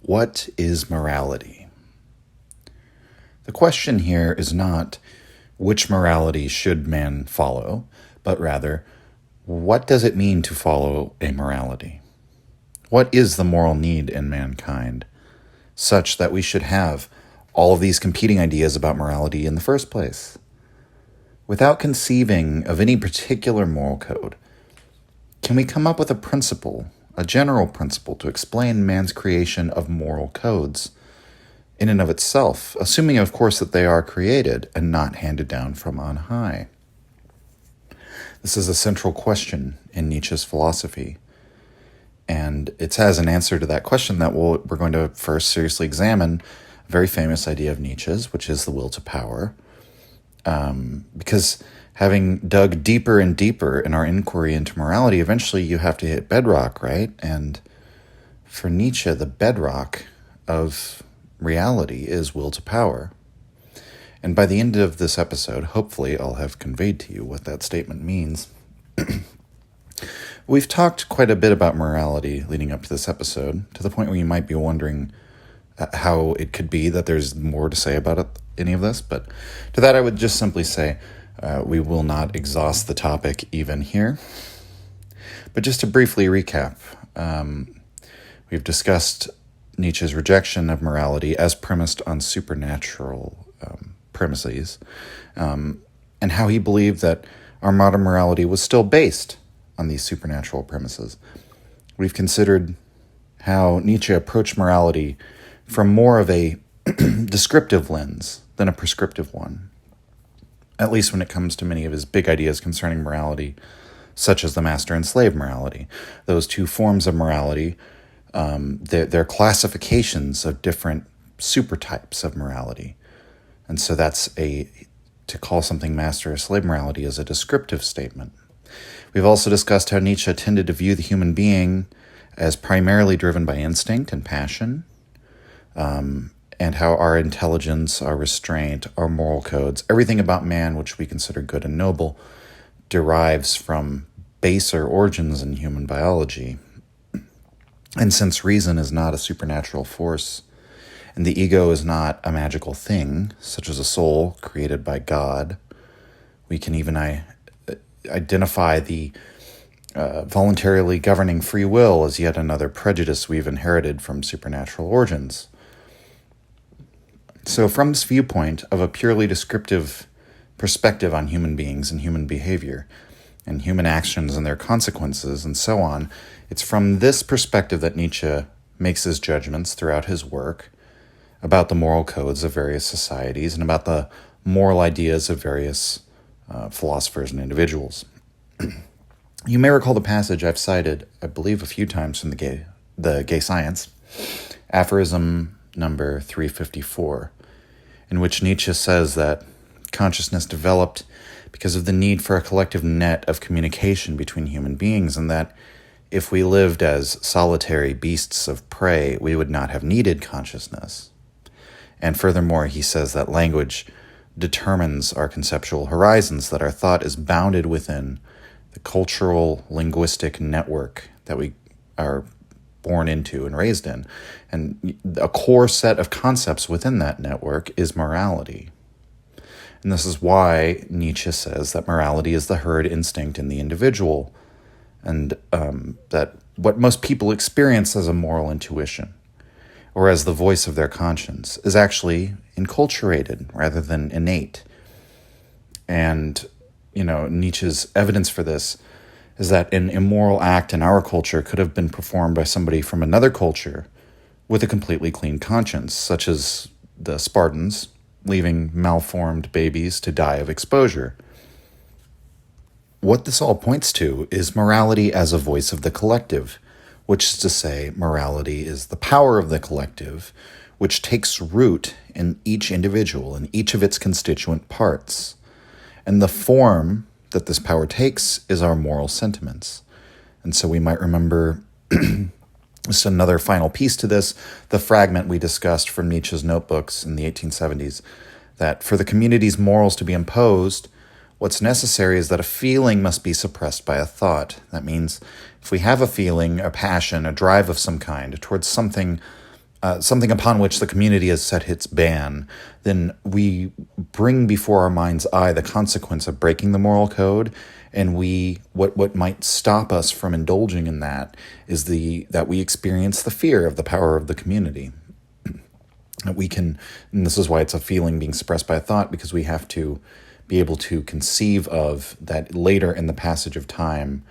What is morality? The question here is not which morality should man follow, but rather, what does it mean to follow a morality? What is the moral need in mankind, such that we should have all of these competing ideas about morality in the first place? Without conceiving of any particular moral code, can we come up with a principle, a general principle, to explain man's creation of moral codes in and of itself, assuming, of course, that they are created and not handed down from on high? This is a central question in Nietzsche's philosophy, and it's as an answer to that question that we're going to first seriously examine a very famous idea of Nietzsche's, which is the will to power, because having dug deeper and deeper in our inquiry into morality, eventually you have to hit bedrock, right? And for Nietzsche, the bedrock of reality is will to power. And by the end of this episode, hopefully I'll have conveyed to you what that statement means. We've talked quite a bit about morality leading up to this episode, to the point where you might be wondering how it could be that there's more to say about any of this. But to that I would just simply say, we will not exhaust the topic even here. But just to briefly recap, we've discussed Nietzsche's rejection of morality as premised on supernatural premises, and how he believed that our modern morality was still based on these supernatural premises. We've considered how Nietzsche approached morality from more of a descriptive lens than a prescriptive one, at least when it comes to many of his big ideas concerning morality, such as the master and slave morality. Those two forms of morality, they're classifications of different supertypes of morality. And so to call something master or slave morality is a descriptive statement. We've also discussed how Nietzsche tended to view the human being as primarily driven by instinct and passion, and how our intelligence, our restraint, our moral codes, everything about man which we consider good and noble, derives from baser origins in human biology. And since reason is not a supernatural force, and the ego is not a magical thing, such as a soul created by God, we can even identify the voluntarily governing free will as yet another prejudice we've inherited from supernatural origins. So from this viewpoint of a purely descriptive perspective on human beings and human behavior and human actions and their consequences and so on, it's from this perspective that Nietzsche makes his judgments throughout his work about the moral codes of various societies and about the moral ideas of various philosophers and individuals. You may recall the passage I've cited, I believe, a few times from the Gay Science, aphorism number 354, in which Nietzsche says that consciousness developed because of the need for a collective net of communication between human beings, and that if we lived as solitary beasts of prey, we would not have needed consciousness. And furthermore, he says that language determines our conceptual horizons, that our thought is bounded within the cultural linguistic network that we are born into and raised in. And a core set of concepts within that network is morality. And this is why Nietzsche says that morality is the herd instinct in the individual, and that what most people experience as a moral intuition, or as the voice of their conscience, is actually enculturated rather than innate. And, Nietzsche's evidence for this is that an immoral act in our culture could have been performed by somebody from another culture with a completely clean conscience, such as the Spartans leaving malformed babies to die of exposure. What this all points to is morality as a voice of the collective, which is to say, morality is the power of the collective, which takes root in each individual and each of its constituent parts. And the form that this power takes is our moral sentiments. And so we might remember, just another final piece to this, the fragment we discussed from Nietzsche's notebooks in the 1870s, that for the community's morals to be imposed, what's necessary is that a feeling must be suppressed by a thought. That means if we have a feeling, a passion, a drive of some kind towards something something upon which the community has set its ban, then we bring before our mind's eye the consequence of breaking the moral code, and what might stop us from indulging in that is that we experience the fear of the power of the community. We can, and this is why it's a feeling being suppressed by a thought, because we have to be able to conceive of that later in the passage of time,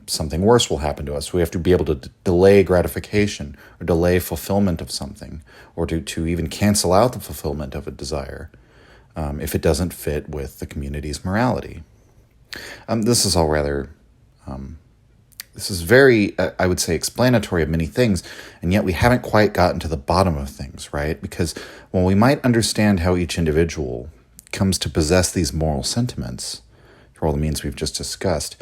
something worse will happen to us. We have to be able to delay gratification or delay fulfillment of something, or to even cancel out the fulfillment of a desire if it doesn't fit with the community's morality. This is all rather, this is very, I would say, explanatory of many things, and yet we haven't quite gotten to the bottom of things, right? Because while we might understand how each individual comes to possess these moral sentiments, for all the means we've just discussed,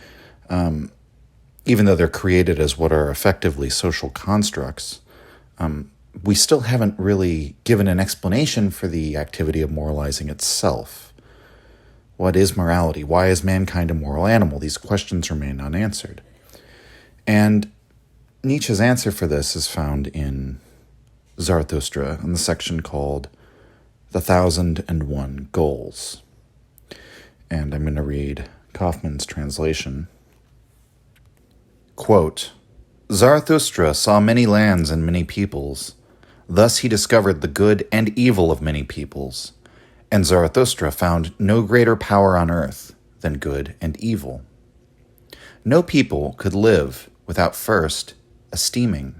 even though they're created as what are effectively social constructs, we still haven't really given an explanation for the activity of moralizing itself. What is morality? Why is mankind a moral animal? These questions remain unanswered. And Nietzsche's answer for this is found in Zarathustra, in the section called The 1001 Goals. And I'm going to read Kaufmann's translation. Quote, Zarathustra saw many lands and many peoples. Thus he discovered the good and evil of many peoples. And Zarathustra found no greater power on earth than good and evil. No people could live without first esteeming.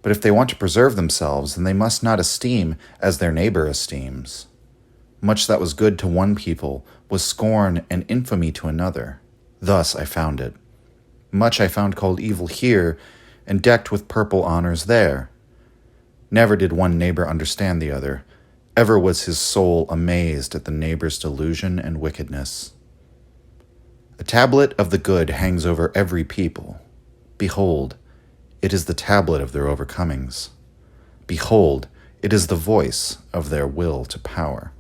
But if they want to preserve themselves, then they must not esteem as their neighbor esteems. Much that was good to one people was scorn and infamy to another. Thus I found it. Much I found called evil here, and decked with purple honors there. Never did one neighbor understand the other. Ever was his soul amazed at the neighbor's delusion and wickedness. A tablet of the good hangs over every people. Behold, it is the tablet of their overcomings. Behold, it is the voice of their will to power.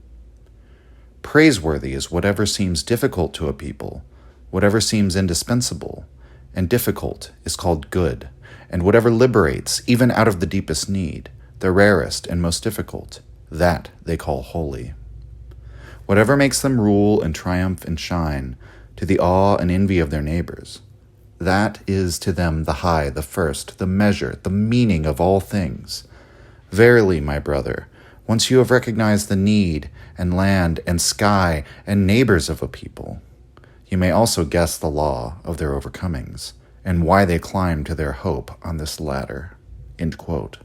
Praiseworthy is whatever seems difficult to a people, whatever seems indispensable, and difficult is called good, and whatever liberates, even out of the deepest need, the rarest and most difficult, that they call holy. Whatever makes them rule and triumph and shine, to the awe and envy of their neighbors, that is to them the high, the first, the measure, the meaning of all things. Verily, my brother, once you have recognized the need and land and sky and neighbors of a people, you may also guess the law of their overcomings and why they climb to their hope on this ladder. End quote.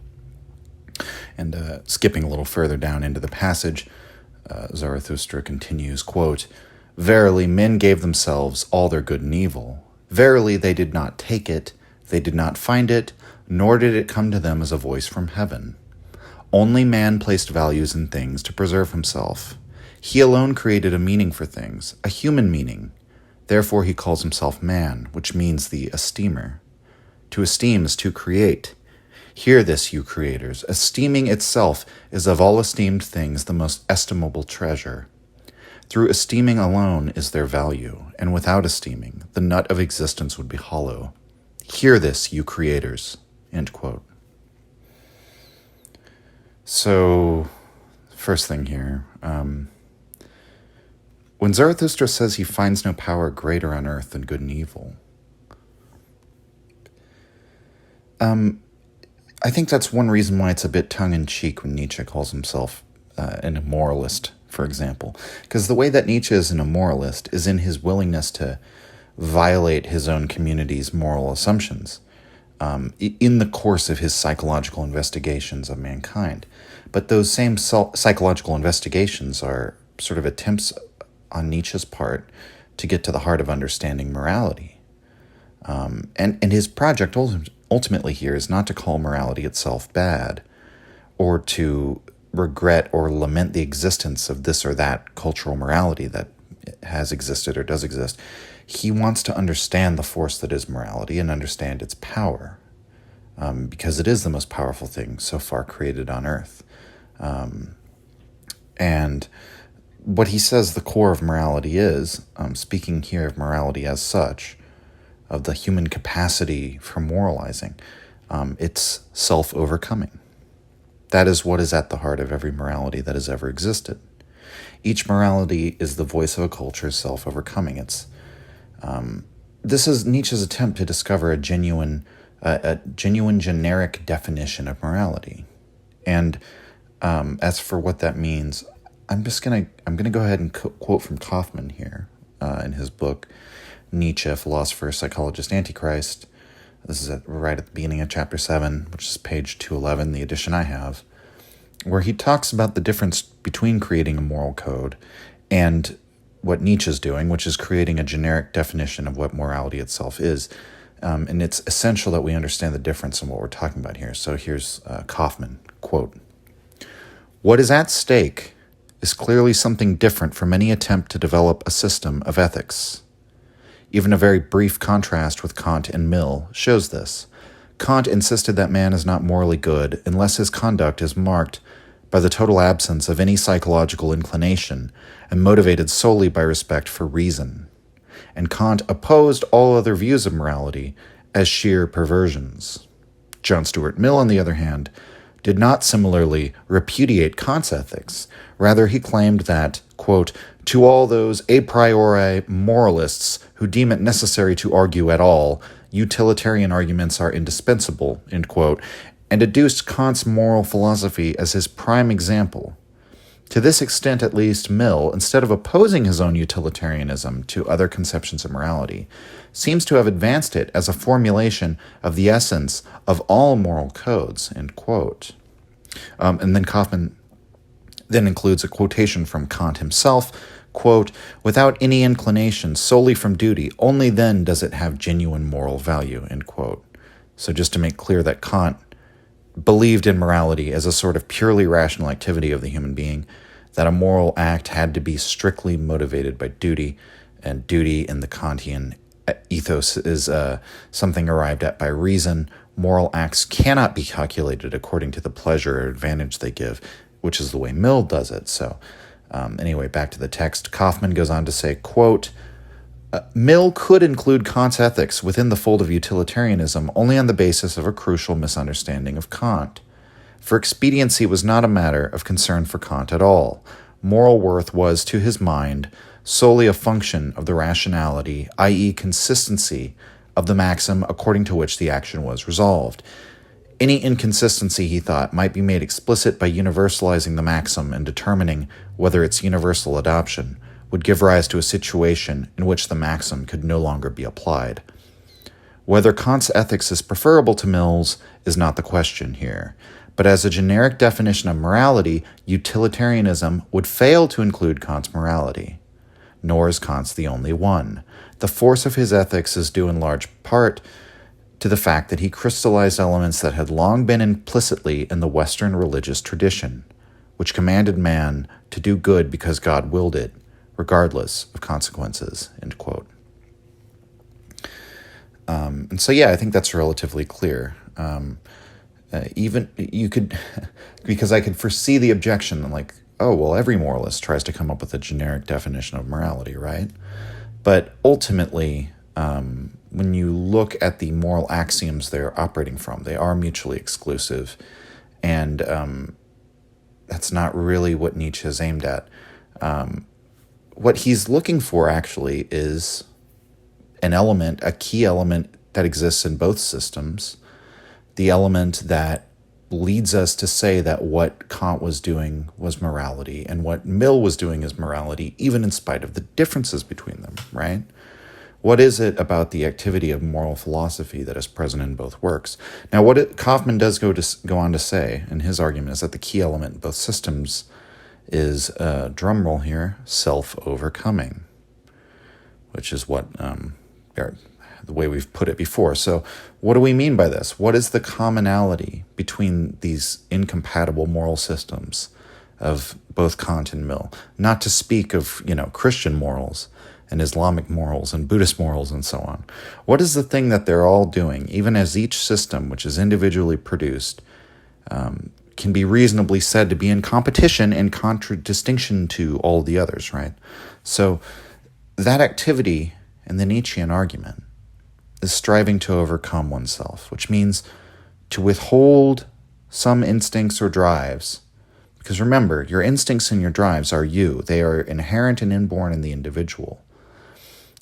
And skipping a little further down into the passage, Zarathustra continues, quote, Verily, men gave themselves all their good and evil. Verily, they did not take it, they did not find it, nor did it come to them as a voice from heaven. Only man placed values in things to preserve himself. He alone created a meaning for things, a human meaning. Therefore he calls himself man, which means the esteemer. To esteem is to create. Hear this, you creators. Esteeming itself is of all esteemed things the most estimable treasure. Through esteeming alone is their value, and without esteeming, the nut of existence would be hollow. Hear this, you creators. End quote. So, first thing here, when Zarathustra says he finds no power greater on earth than good and evil, I think that's one reason why it's a bit tongue-in-cheek when Nietzsche calls himself an immoralist, for example. Because the way that Nietzsche is an immoralist is in his willingness to violate his own community's moral assumptions in the course of his psychological investigations of mankind. But those same psychological investigations are sort of attempts on Nietzsche's part to get to the heart of understanding morality. And his project ultimately here is not to call morality itself bad, or to regret or lament the existence of this or that cultural morality that has existed or does exist. He wants to understand the force that is morality and understand its power, because it is the most powerful thing so far created on earth. And what he says the core of morality is, speaking here of morality as such, of the human capacity for moralizing, It's self-overcoming. That is what is at the heart of every morality that has ever existed. Each morality is the voice of a culture's self-overcoming. This is Nietzsche's attempt to discover a genuine generic definition of morality. And as for what that means, I'm gonna go ahead and quote from Kaufmann here in his book Nietzsche, Philosopher, Psychologist, Antichrist. This is right at the beginning of chapter 7, which is page 211, the edition I have, where he talks about the difference between creating a moral code and what Nietzsche's doing, which is creating a generic definition of what morality itself is. And it's essential that we understand the difference in what we're talking about here. So here's Kaufmann, quote, "What is at stake is clearly something different from any attempt to develop a system of ethics. Even a very brief contrast with Kant and Mill shows this. Kant insisted that man is not morally good unless his conduct is marked by the total absence of any psychological inclination and motivated solely by respect for reason. And Kant opposed all other views of morality as sheer perversions. John Stuart Mill, on the other hand, did not similarly repudiate Kant's ethics. Rather, he claimed that, quote, to all those a priori moralists who deem it necessary to argue at all, utilitarian arguments are indispensable, end quote, and adduced Kant's moral philosophy as his prime example. To this extent, at least, Mill, instead of opposing his own utilitarianism to other conceptions of morality, seems to have advanced it as a formulation of the essence of all moral codes," end quote. And then Kaufmann then includes a quotation from Kant himself, quote, "Without any inclination solely from duty, only then does it have genuine moral value," end quote. So just to make clear that Kant believed in morality as a sort of purely rational activity of the human being, that a moral act had to be strictly motivated by duty, and duty in the Kantian ethos is something arrived at by reason. Moral acts cannot be calculated according to the pleasure or advantage they give, which is the way Mill does it. So anyway, back to the text. Kaufmann goes on to say, quote, "Mill could include Kant's ethics within the fold of utilitarianism only on the basis of a crucial misunderstanding of Kant. For expediency was not a matter of concern for Kant at all. Moral worth was, to his mind, solely a function of the rationality, i.e. consistency, of the maxim according to which the action was resolved. Any inconsistency, he thought, might be made explicit by universalizing the maxim and determining whether its universal adoption would give rise to a situation in which the maxim could no longer be applied. Whether Kant's ethics is preferable to Mill's is not the question here, but as a generic definition of morality, utilitarianism would fail to include Kant's morality. Nor is Kant's the only one. The force of his ethics is due in large part to the fact that he crystallized elements that had long been implicitly in the Western religious tradition, which commanded man to do good because God willed it, regardless of consequences," end quote. And so, yeah, I think that's relatively clear. Even you could, because I could foresee the objection, like, oh, well, every moralist tries to come up with a generic definition of morality, right? But ultimately, when you look at the moral axioms they're operating from, they are mutually exclusive, and that's not really what Nietzsche has aimed at. What he's looking for, actually, is an element, a key element that exists in both systems, the element that leads us to say that what Kant was doing was morality and what Mill was doing is morality, even in spite of the differences between them, right? What is it about the activity of moral philosophy that is present in both works? Now, Kaufmann does go on to say, in his argument, is that the key element in both systems is, drumroll here, self-overcoming, which is what the way we've put it before. So what do we mean by this? What is the commonality between these incompatible moral systems of both Kant and Mill? Not to speak of, Christian morals and Islamic morals and Buddhist morals and so on. What is the thing that they're all doing, even as each system, which is individually produced, can be reasonably said to be in competition and contradistinction to all the others, right? So that activity in the Nietzschean argument is striving to overcome oneself, which means to withhold some instincts or drives. Because remember, your instincts and your drives are you. They are inherent and inborn in the individual.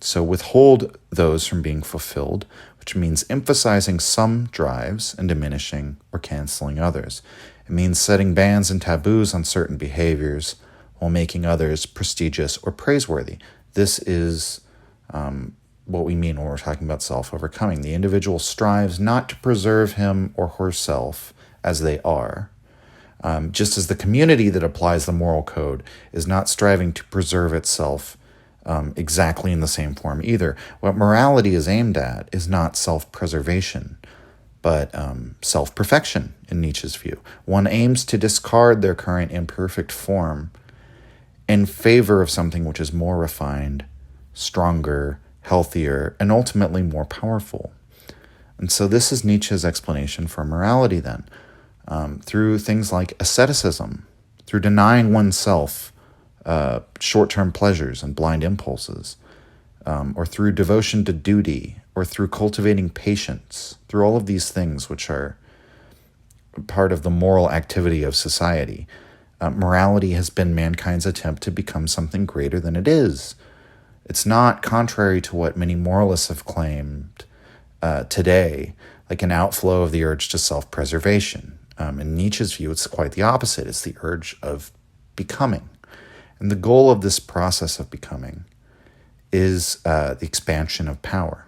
So withhold those from being fulfilled, which means emphasizing some drives and diminishing or canceling others. It means setting bans and taboos on certain behaviors while making others prestigious or praiseworthy. This is what we mean when we're talking about self-overcoming. The individual strives not to preserve him or herself as they are, just as the community that applies the moral code is not striving to preserve itself exactly in the same form either. What morality is aimed at is not self-preservation, but self-perfection in Nietzsche's view. One aims to discard their current imperfect form in favor of something which is more refined, stronger, healthier, and ultimately more powerful. And so this is Nietzsche's explanation for morality then, through things like asceticism, through denying oneself short-term pleasures and blind impulses, or through devotion to duty, or through cultivating patience, through all of these things which are part of the moral activity of society. Morality has been mankind's attempt to become something greater than it is. It's not, contrary to what many moralists have claimed today, like an outflow of the urge to self-preservation. In Nietzsche's view, it's quite the opposite. It's the urge of becoming. And the goal of this process of becoming is the expansion of power.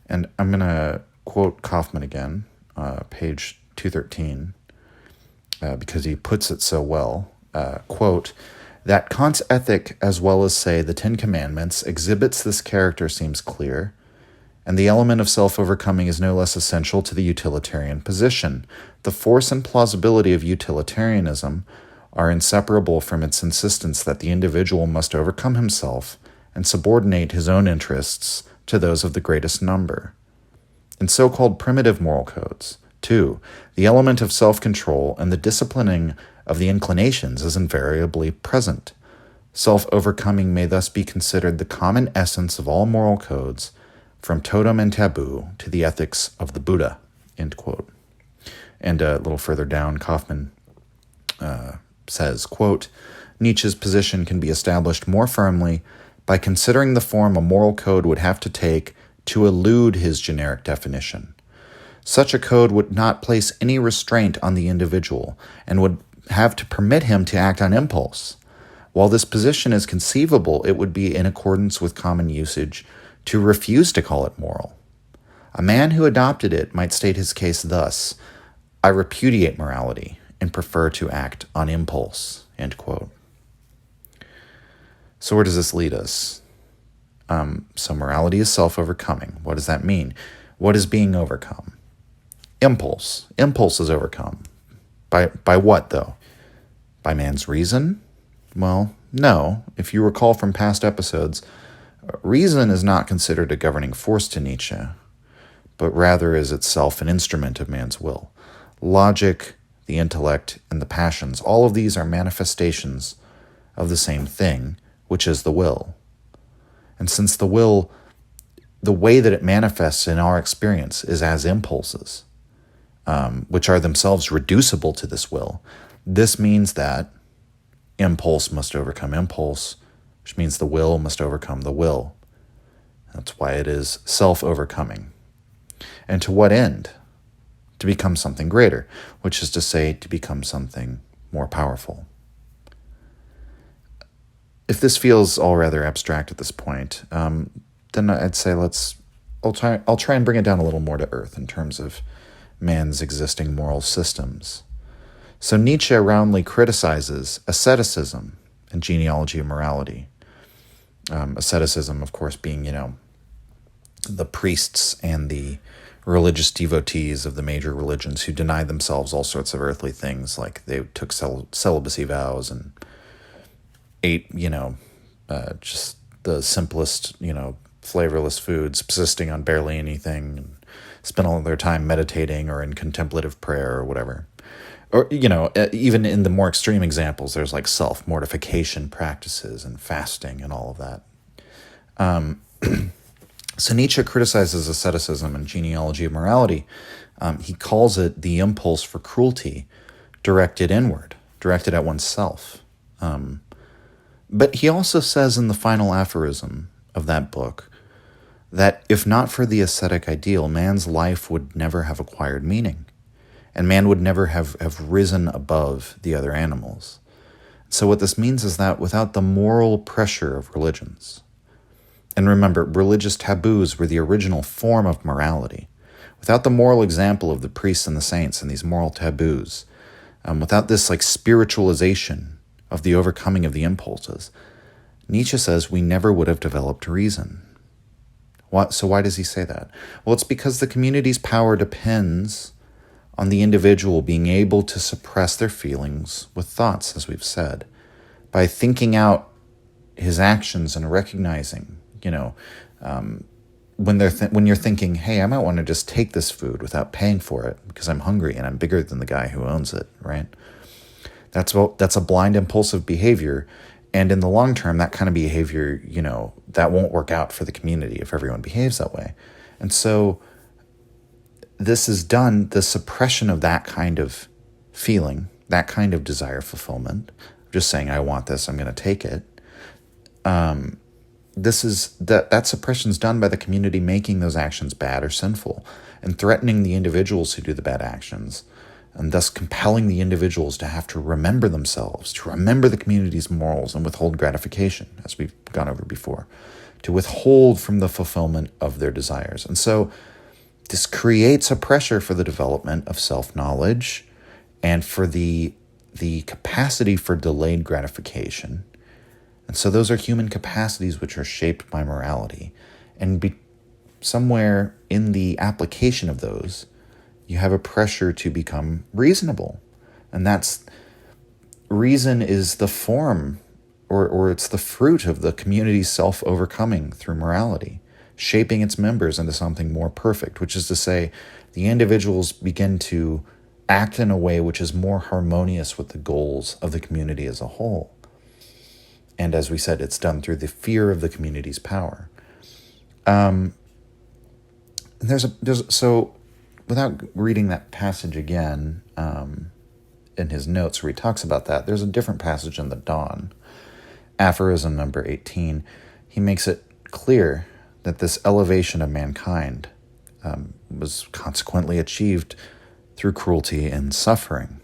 And I'm going to quote Kaufmann again, page 213, because he puts it so well. Quote, "That Kant's ethic, as well as, say, the Ten Commandments, exhibits this character seems clear, and the element of self-overcoming is no less essential to the utilitarian position. The force and plausibility of utilitarianism are inseparable from its insistence that the individual must overcome himself and subordinate his own interests to those of the greatest number. In so-called primitive moral codes, too, the element of self-control and the disciplining of the inclinations is invariably present. Self-overcoming may thus be considered the common essence of all moral codes, from totem and taboo to the ethics of the Buddha." End quote. And a little further down, Kaufmann says, quote, "Nietzsche's position can be established more firmly by considering the form a moral code would have to take to elude his generic definition. Such a code would not place any restraint on the individual and would have to permit him to act on impulse. While this position is conceivable, it would be in accordance with common usage to refuse to call it moral. A man who adopted it might state his case thus: I repudiate morality and prefer to act on impulse." End quote. So where does this lead us? So morality is self-overcoming. What does that mean? What is being overcome? Impulse. Impulse is overcome. By what, though? By man's reason? Well, no. If you recall from past episodes, reason is not considered a governing force to Nietzsche, but rather is itself an instrument of man's will. Logic, the intellect, and the passions, all of these are manifestations of the same thing, which is the will. And since the will, the way that it manifests in our experience is as impulses, which are themselves reducible to this will, this means that impulse must overcome impulse, which means the will must overcome the will. That's why it is self-overcoming. And to what end? To become something greater, which is to say, to become something more powerful. If this feels all rather abstract at this point, then I'd say I'll try and bring it down a little more to earth in terms of man's existing moral systems. So Nietzsche roundly criticizes asceticism and genealogy of morality. Asceticism, of course, being, the priests and the religious devotees of the major religions who denied themselves all sorts of earthly things, like they took celibacy vows and ate, just the simplest, flavorless foods, subsisting on barely anything, and spent all their time meditating or in contemplative prayer or whatever. Or, even in the more extreme examples, there's like self-mortification practices and fasting and all of that. So Nietzsche criticizes asceticism and genealogy of morality He calls it the impulse for cruelty directed inward, directed at oneself. But he also says in the final aphorism of that book that if not for the ascetic ideal, man's life would never have acquired meaning, and man would never have risen above the other animals. So what this means is that without the moral pressure of religions, and remember, religious taboos were the original form of morality. Without the moral example of the priests and the saints and these moral taboos, without this spiritualization of the overcoming of the impulses, Nietzsche says we never would have developed reason. So why does he say that? Well, it's because the community's power depends on the individual being able to suppress their feelings with thoughts, as we've said, by thinking out his actions and recognizing, when you're thinking, hey, I might want to just take this food without paying for it because I'm hungry and I'm bigger than the guy who owns it, right? That's a blind impulsive behavior. And in the long term, that kind of behavior, that won't work out for the community if everyone behaves that way. And so this is done, the suppression of that kind of feeling, that kind of desire fulfillment, just saying, I want this, I'm going to take it. That suppression is done by the community making those actions bad or sinful and threatening the individuals who do the bad actions, and thus compelling the individuals to have to remember themselves, to remember the community's morals and withhold gratification, as we've gone over before, to withhold from the fulfillment of their desires. And so this creates a pressure for the development of self-knowledge and for the capacity for delayed gratification. And so those are human capacities which are shaped by morality. And somewhere in the application of those, you have a pressure to become reasonable. And reason is the form, or it's the fruit of the community's self-overcoming through morality, shaping its members into something more perfect, which is to say, the individuals begin to act in a way which is more harmonious with the goals of the community as a whole. And as we said, it's done through the fear of the community's power. So without reading that passage again in his notes where he talks about that, there's a different passage in the Dawn, aphorism number 18. He makes it clear that this elevation of mankind was consequently achieved through cruelty and suffering.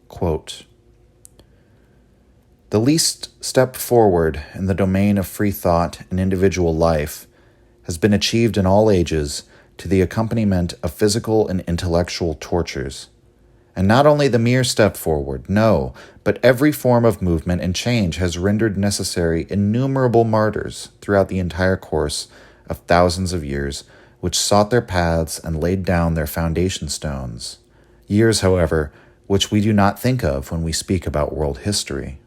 Quote, "The least step forward in the domain of free thought and individual life has been achieved in all ages to the accompaniment of physical and intellectual tortures. And not only the mere step forward, no, but every form of movement and change has rendered necessary innumerable martyrs throughout the entire course of thousands of years, which sought their paths and laid down their foundation stones. Years, however, which we do not think of when we speak about world history,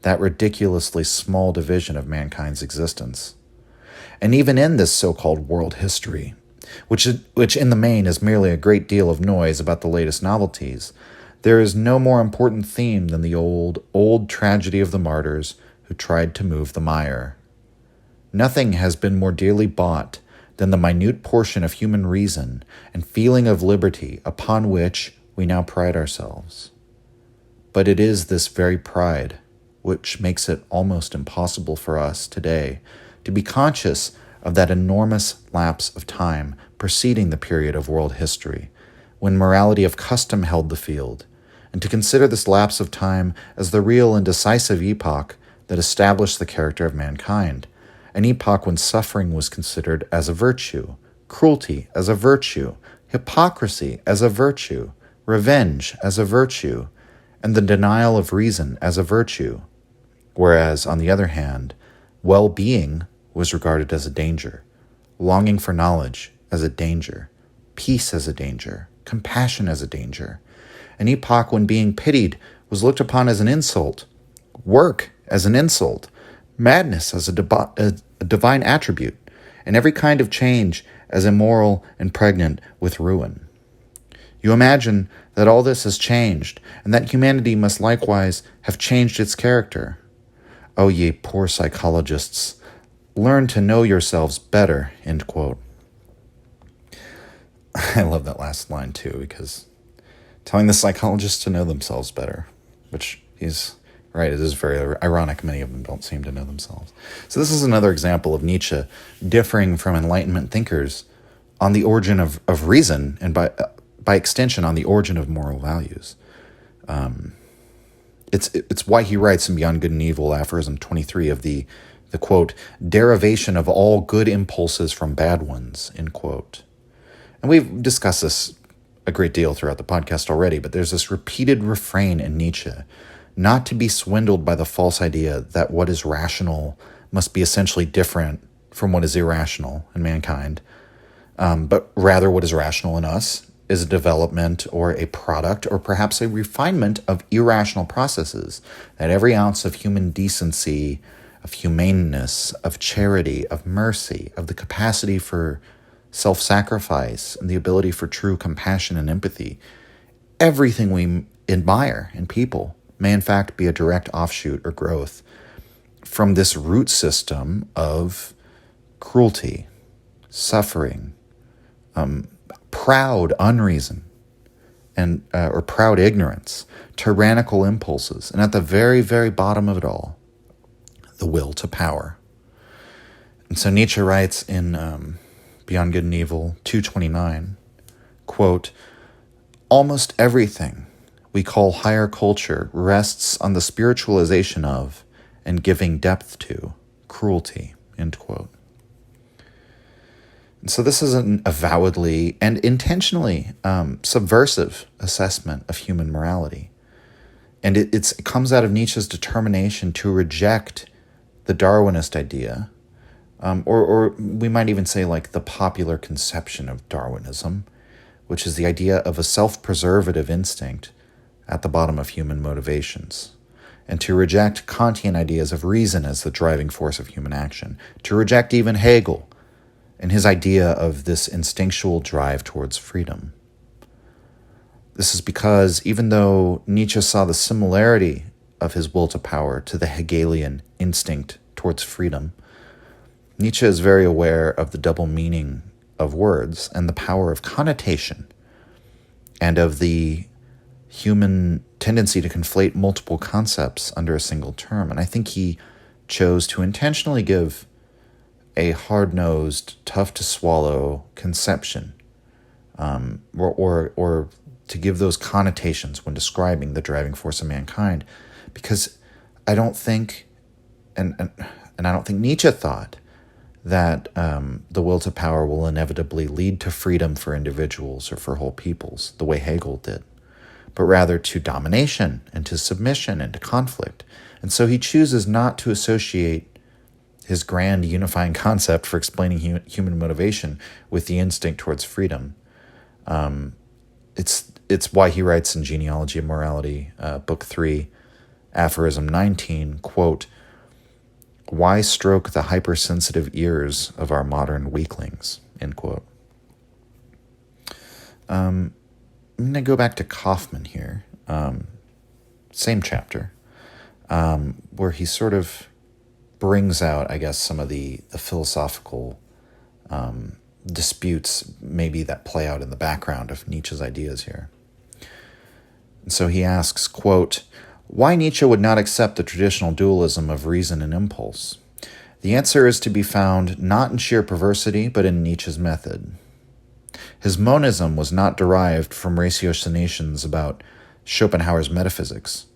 that ridiculously small division of mankind's existence. And even in this so-called world history, which in the main is merely a great deal of noise about the latest novelties, there is no more important theme than the old tragedy of the martyrs who tried to move the mire. Nothing has been more dearly bought than the minute portion of human reason and feeling of liberty upon which we now pride ourselves. But it is this very pride which makes it almost impossible for us today to be conscious of that enormous lapse of time preceding the period of world history, when morality of custom held the field, and to consider this lapse of time as the real and decisive epoch that established the character of mankind, an epoch when suffering was considered as a virtue, cruelty as a virtue, hypocrisy as a virtue, revenge as a virtue, and the denial of reason as a virtue, whereas, on the other hand, well-being was regarded as a danger, longing for knowledge as a danger, peace as a danger, compassion as a danger, an epoch when being pitied was looked upon as an insult, work as an insult, madness as a divine attribute, and every kind of change as immoral and pregnant with ruin. You imagine that all this has changed, and that humanity must likewise have changed its character. O ye poor psychologists, learn to know yourselves better." End quote. I love that last line too, because telling the psychologists to know themselves better, which he's right, it is very ironic. Many of them don't seem to know themselves. So this is another example of Nietzsche differing from Enlightenment thinkers on the origin of reason, and by extension on the origin of moral values. It's why he writes in Beyond Good and Evil, aphorism 23, of the quote, derivation of all good impulses from bad ones, end quote. And we've discussed this a great deal throughout the podcast already, but there's this repeated refrain in Nietzsche, not to be swindled by the false idea that what is rational must be essentially different from what is irrational in mankind, but rather what is rational in us is a development or a product or perhaps a refinement of irrational processes, that every ounce of human decency, of humaneness, of charity, of mercy, of the capacity for self-sacrifice and the ability for true compassion and empathy, everything we admire in people may in fact be a direct offshoot or growth from this root system of cruelty, suffering, proud unreason, and or proud ignorance, tyrannical impulses, and at the very, very bottom of it all, the will to power. And so Nietzsche writes in Beyond Good and Evil 229, quote, almost everything we call higher culture rests on the spiritualization of and giving depth to cruelty, end quote. And so this is an avowedly and intentionally subversive assessment of human morality. And it comes out of Nietzsche's determination to reject the Darwinist idea, or we might even say like the popular conception of Darwinism, which is the idea of a self-preservative instinct at the bottom of human motivations, and to reject Kantian ideas of reason as the driving force of human action, to reject even Hegel and his idea of this instinctual drive towards freedom. This is because even though Nietzsche saw the similarity of his will to power to the Hegelian instinct towards freedom, Nietzsche is very aware of the double meaning of words and the power of connotation and of the human tendency to conflate multiple concepts under a single term. And I think he chose to intentionally give a hard-nosed, tough-to-swallow conception, or to give those connotations when describing the driving force of mankind, because I don't think, and I don't think Nietzsche thought that the will to power will inevitably lead to freedom for individuals or for whole peoples, the way Hegel did, but rather to domination and to submission and to conflict. And so he chooses not to associate his grand unifying concept for explaining human motivation with the instinct towards freedom. It's why he writes in Genealogy of Morality, Book 3, aphorism 19, quote, why stroke the hypersensitive ears of our modern weaklings, end quote. I'm going to go back to Kaufmann here, same chapter, where he sort of brings out, I guess, some of the philosophical disputes maybe that play out in the background of Nietzsche's ideas here. And so he asks, quote, why Nietzsche would not accept the traditional dualism of reason and impulse? The answer is to be found not in sheer perversity, but in Nietzsche's method. His monism was not derived from ratiocinations about Schopenhauer's metaphysics.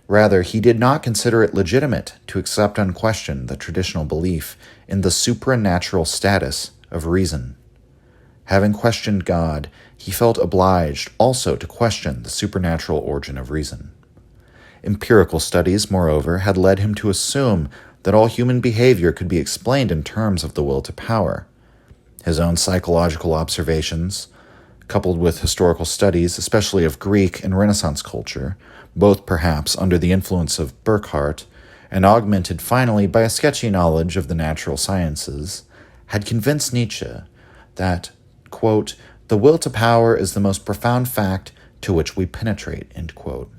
Rather, he did not consider it legitimate to accept unquestioned the traditional belief in the supranatural status of reason. Having questioned God, he felt obliged also to question the supernatural origin of reason. Empirical studies, moreover, had led him to assume that all human behavior could be explained in terms of the will to power. His own psychological observations, coupled with historical studies, especially of Greek and Renaissance culture, both perhaps under the influence of Burckhardt, and augmented finally by a sketchy knowledge of the natural sciences, had convinced Nietzsche that, quote, the will to power is the most profound fact to which we penetrate, end quote.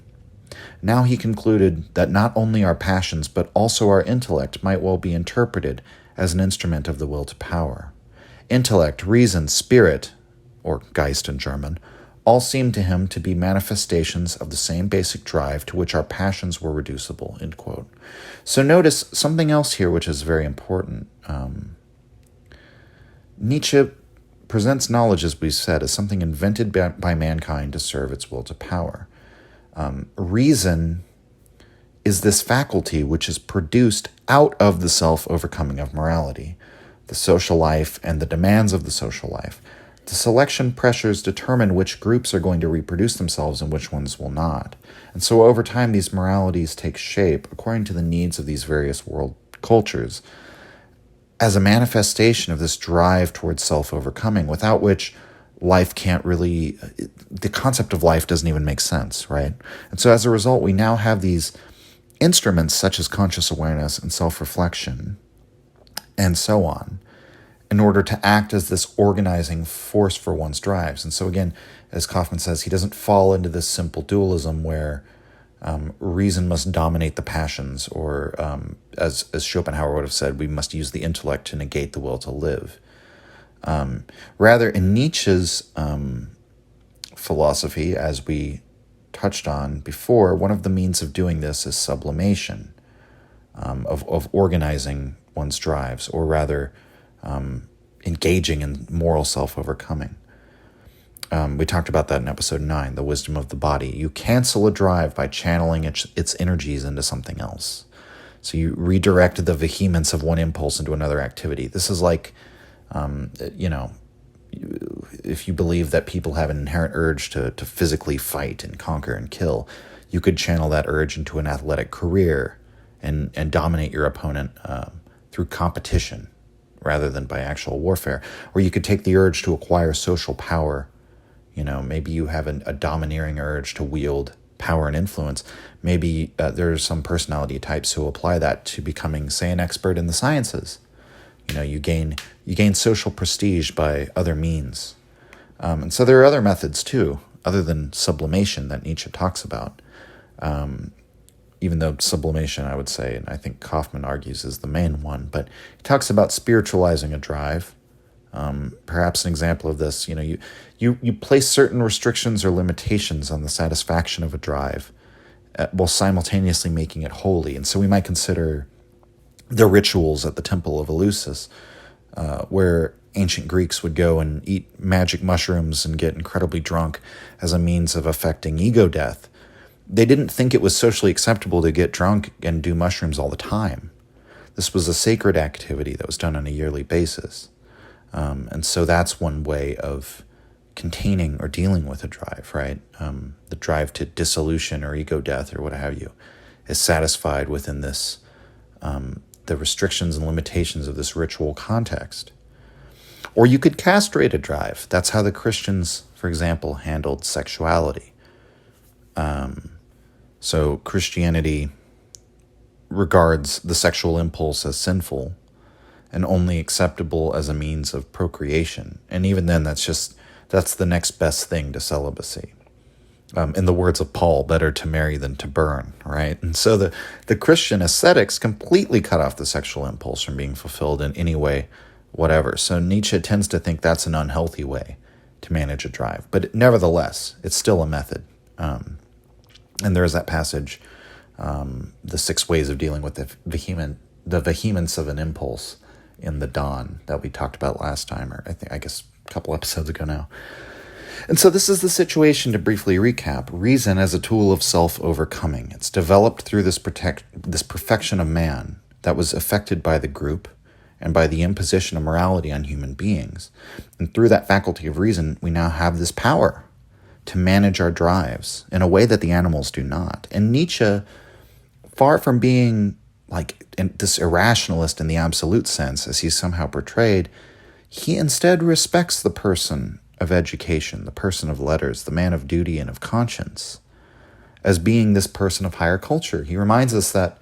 Now he concluded that not only our passions, but also our intellect might well be interpreted as an instrument of the will to power. Intellect, reason, spirit, or Geist in German, all seemed to him to be manifestations of the same basic drive to which our passions were reducible, end quote. So notice something else here which is very important. Nietzsche presents knowledge, as we said, as something invented by mankind to serve its will to power. Reason is this faculty which is produced out of the self-overcoming of morality, the social life, and the demands of the social life. The selection pressures determine which groups are going to reproduce themselves and which ones will not. And so over time, these moralities take shape according to the needs of these various world cultures as a manifestation of this drive towards self-overcoming, without which life can't really, the concept of life doesn't even make sense, right? And so as a result, we now have these instruments such as conscious awareness and self-reflection and so on, in order to act as this organizing force for one's drives. And so again, as Kaufmann says, he doesn't fall into this simple dualism where reason must dominate the passions, or as Schopenhauer would have said, we must use the intellect to negate the will to live. Rather, in Nietzsche's philosophy, as we touched on before, one of the means of doing this is sublimation, of organizing one's drives, or rather engaging in moral self-overcoming. We talked about that in episode 9, The Wisdom of the Body. You cancel a drive by channeling its energies into something else. So you redirect the vehemence of one impulse into another activity. This is like, if you believe that people have an inherent urge to physically fight and conquer and kill, you could channel that urge into an athletic career and dominate your opponent through competition rather than by actual warfare. Or you could take the urge to acquire social power. Maybe you have a domineering urge to wield power and influence. Maybe there's some personality types who apply that to becoming, say, an expert in the sciences. You gain social prestige by other means. And so there are other methods too, other than sublimation, that Nietzsche talks about. Even though sublimation, I would say, and I think Kaufmann argues, is the main one, but he talks about spiritualizing a drive. Perhaps an example of this, you place certain restrictions or limitations on the satisfaction of a drive while simultaneously making it holy. And so we might consider the rituals at the Temple of Eleusis, where ancient Greeks would go and eat magic mushrooms and get incredibly drunk as a means of effecting ego death. They didn't think it was socially acceptable to get drunk and do mushrooms all the time. This was a sacred activity that was done on a yearly basis. And so that's one way of containing or dealing with a drive, right? The drive to dissolution or ego death or what have you is satisfied within this, the restrictions and limitations of this ritual context. Or you could castrate a drive. That's how the Christians, for example, handled sexuality. So Christianity regards the sexual impulse as sinful and only acceptable as a means of procreation. And even then, that's the next best thing to celibacy. In the words of Paul, better to marry than to burn, right? And so the Christian ascetics completely cut off the sexual impulse from being fulfilled in any way, whatever. So Nietzsche tends to think that's an unhealthy way to manage a drive. But nevertheless, it's still a method. And there is that passage, the 6 ways of dealing with the vehemence of an impulse in the Dawn that we talked about last time, or I guess a couple episodes ago now. And so this is the situation, to briefly recap. Reason as a tool of self-overcoming. It's developed through this perfection of man that was affected by the group and by the imposition of morality on human beings. And through that faculty of reason, we now have this power to manage our drives in a way that the animals do not. And Nietzsche, far from being like this irrationalist in the absolute sense, as he's somehow portrayed, he instead respects the person of education, the person of letters, the man of duty and of conscience, as being this person of higher culture. He reminds us that,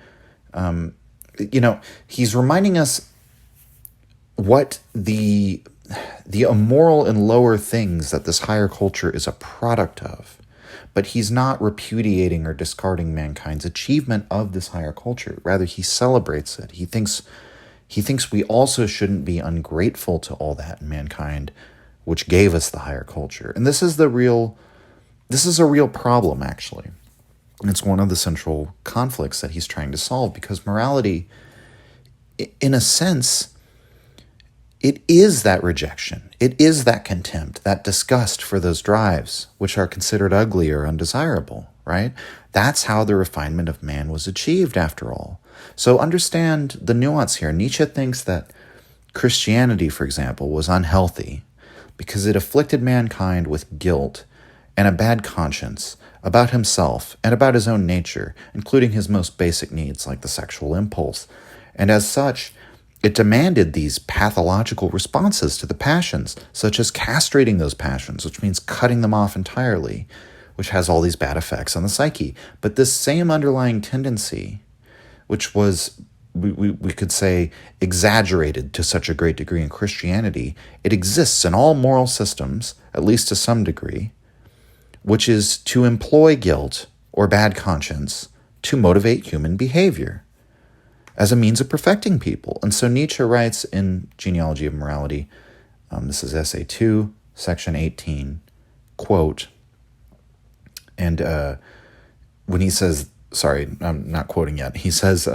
he's reminding us what the immoral and lower things that this higher culture is a product of. But he's not repudiating or discarding mankind's achievement of this higher culture. Rather, he celebrates it. He thinks we also shouldn't be ungrateful to all that mankind which gave us the higher culture. And this is a real problem, actually. And it's one of the central conflicts that he's trying to solve, because morality, in a sense, it is that rejection. It is that contempt, that disgust for those drives which are considered ugly or undesirable, right? That's how the refinement of man was achieved, after all. So understand the nuance here. Nietzsche thinks that Christianity, for example, was unhealthy because it afflicted mankind with guilt and a bad conscience about himself and about his own nature, including his most basic needs like the sexual impulse. And as such, it demanded these pathological responses to the passions, such as castrating those passions, which means cutting them off entirely, which has all these bad effects on the psyche. But this same underlying tendency, which was, we could say, exaggerated to such a great degree in Christianity, it exists in all moral systems, at least to some degree, which is to employ guilt or bad conscience to motivate human behavior as a means of perfecting people. And so Nietzsche writes in Genealogy of Morality, this is Essay 2, Section 18, quote, and when he says, sorry, I'm not quoting yet, he says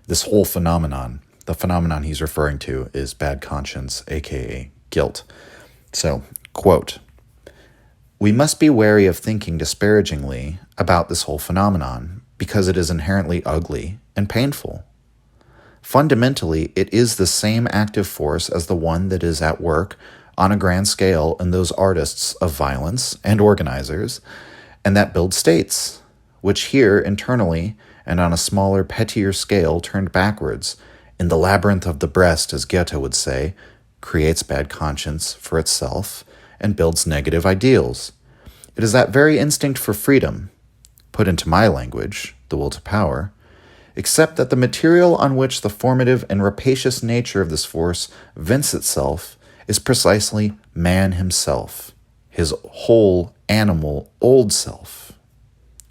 this whole phenomenon, the phenomenon he's referring to is bad conscience, aka guilt. So, quote, "We must be wary of thinking disparagingly about this whole phenomenon because it is inherently ugly and painful. Fundamentally, it is the same active force as the one that is at work on a grand scale in those artists of violence and organizers, and that build states, which here internally and on a smaller, pettier scale turned backwards, in the labyrinth of the breast, as Goethe would say, creates bad conscience for itself and builds negative ideals. It is that very instinct for freedom, put into my language, the will to power, except that the material on which the formative and rapacious nature of this force vents itself is precisely man himself, his whole animal old self."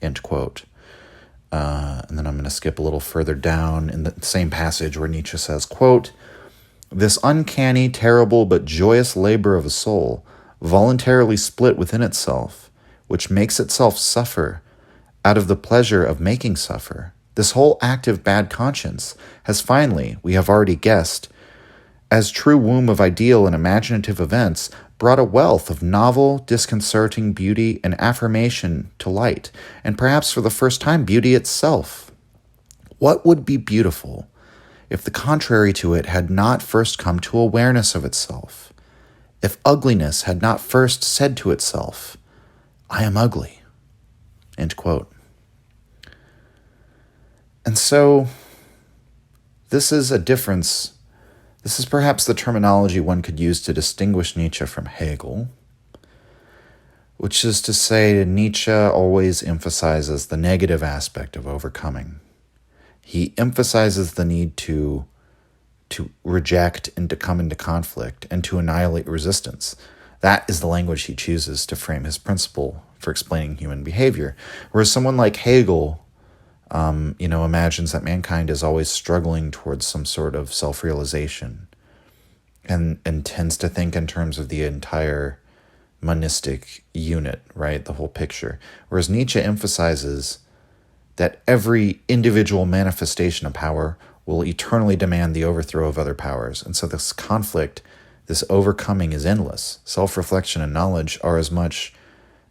End quote. And then I'm going to skip a little further down in the same passage where Nietzsche says, quote, "This uncanny, terrible, but joyous labor of a soul, voluntarily split within itself, which makes itself suffer out of the pleasure of making suffer, this whole active bad conscience has finally, we have already guessed, as true womb of ideal and imaginative events, brought a wealth of novel, disconcerting beauty and affirmation to light, and perhaps for the first time beauty itself. What would be beautiful if the contrary to it had not first come to awareness of itself? If ugliness had not first said to itself, 'I am ugly'?" End quote. And so, this is a difference. This is perhaps the terminology one could use to distinguish Nietzsche from Hegel, which is to say Nietzsche always emphasizes the negative aspect of overcoming. He emphasizes the need to reject and to come into conflict and to annihilate resistance. That is the language he chooses to frame his principle for explaining human behavior. Whereas someone like Hegel, imagines that mankind is always struggling towards some sort of self-realization and tends to think in terms of the entire monistic unit, right? The whole picture. Whereas Nietzsche emphasizes that every individual manifestation of power will eternally demand the overthrow of other powers. And so this conflict, this overcoming is endless. Self-reflection and knowledge are as much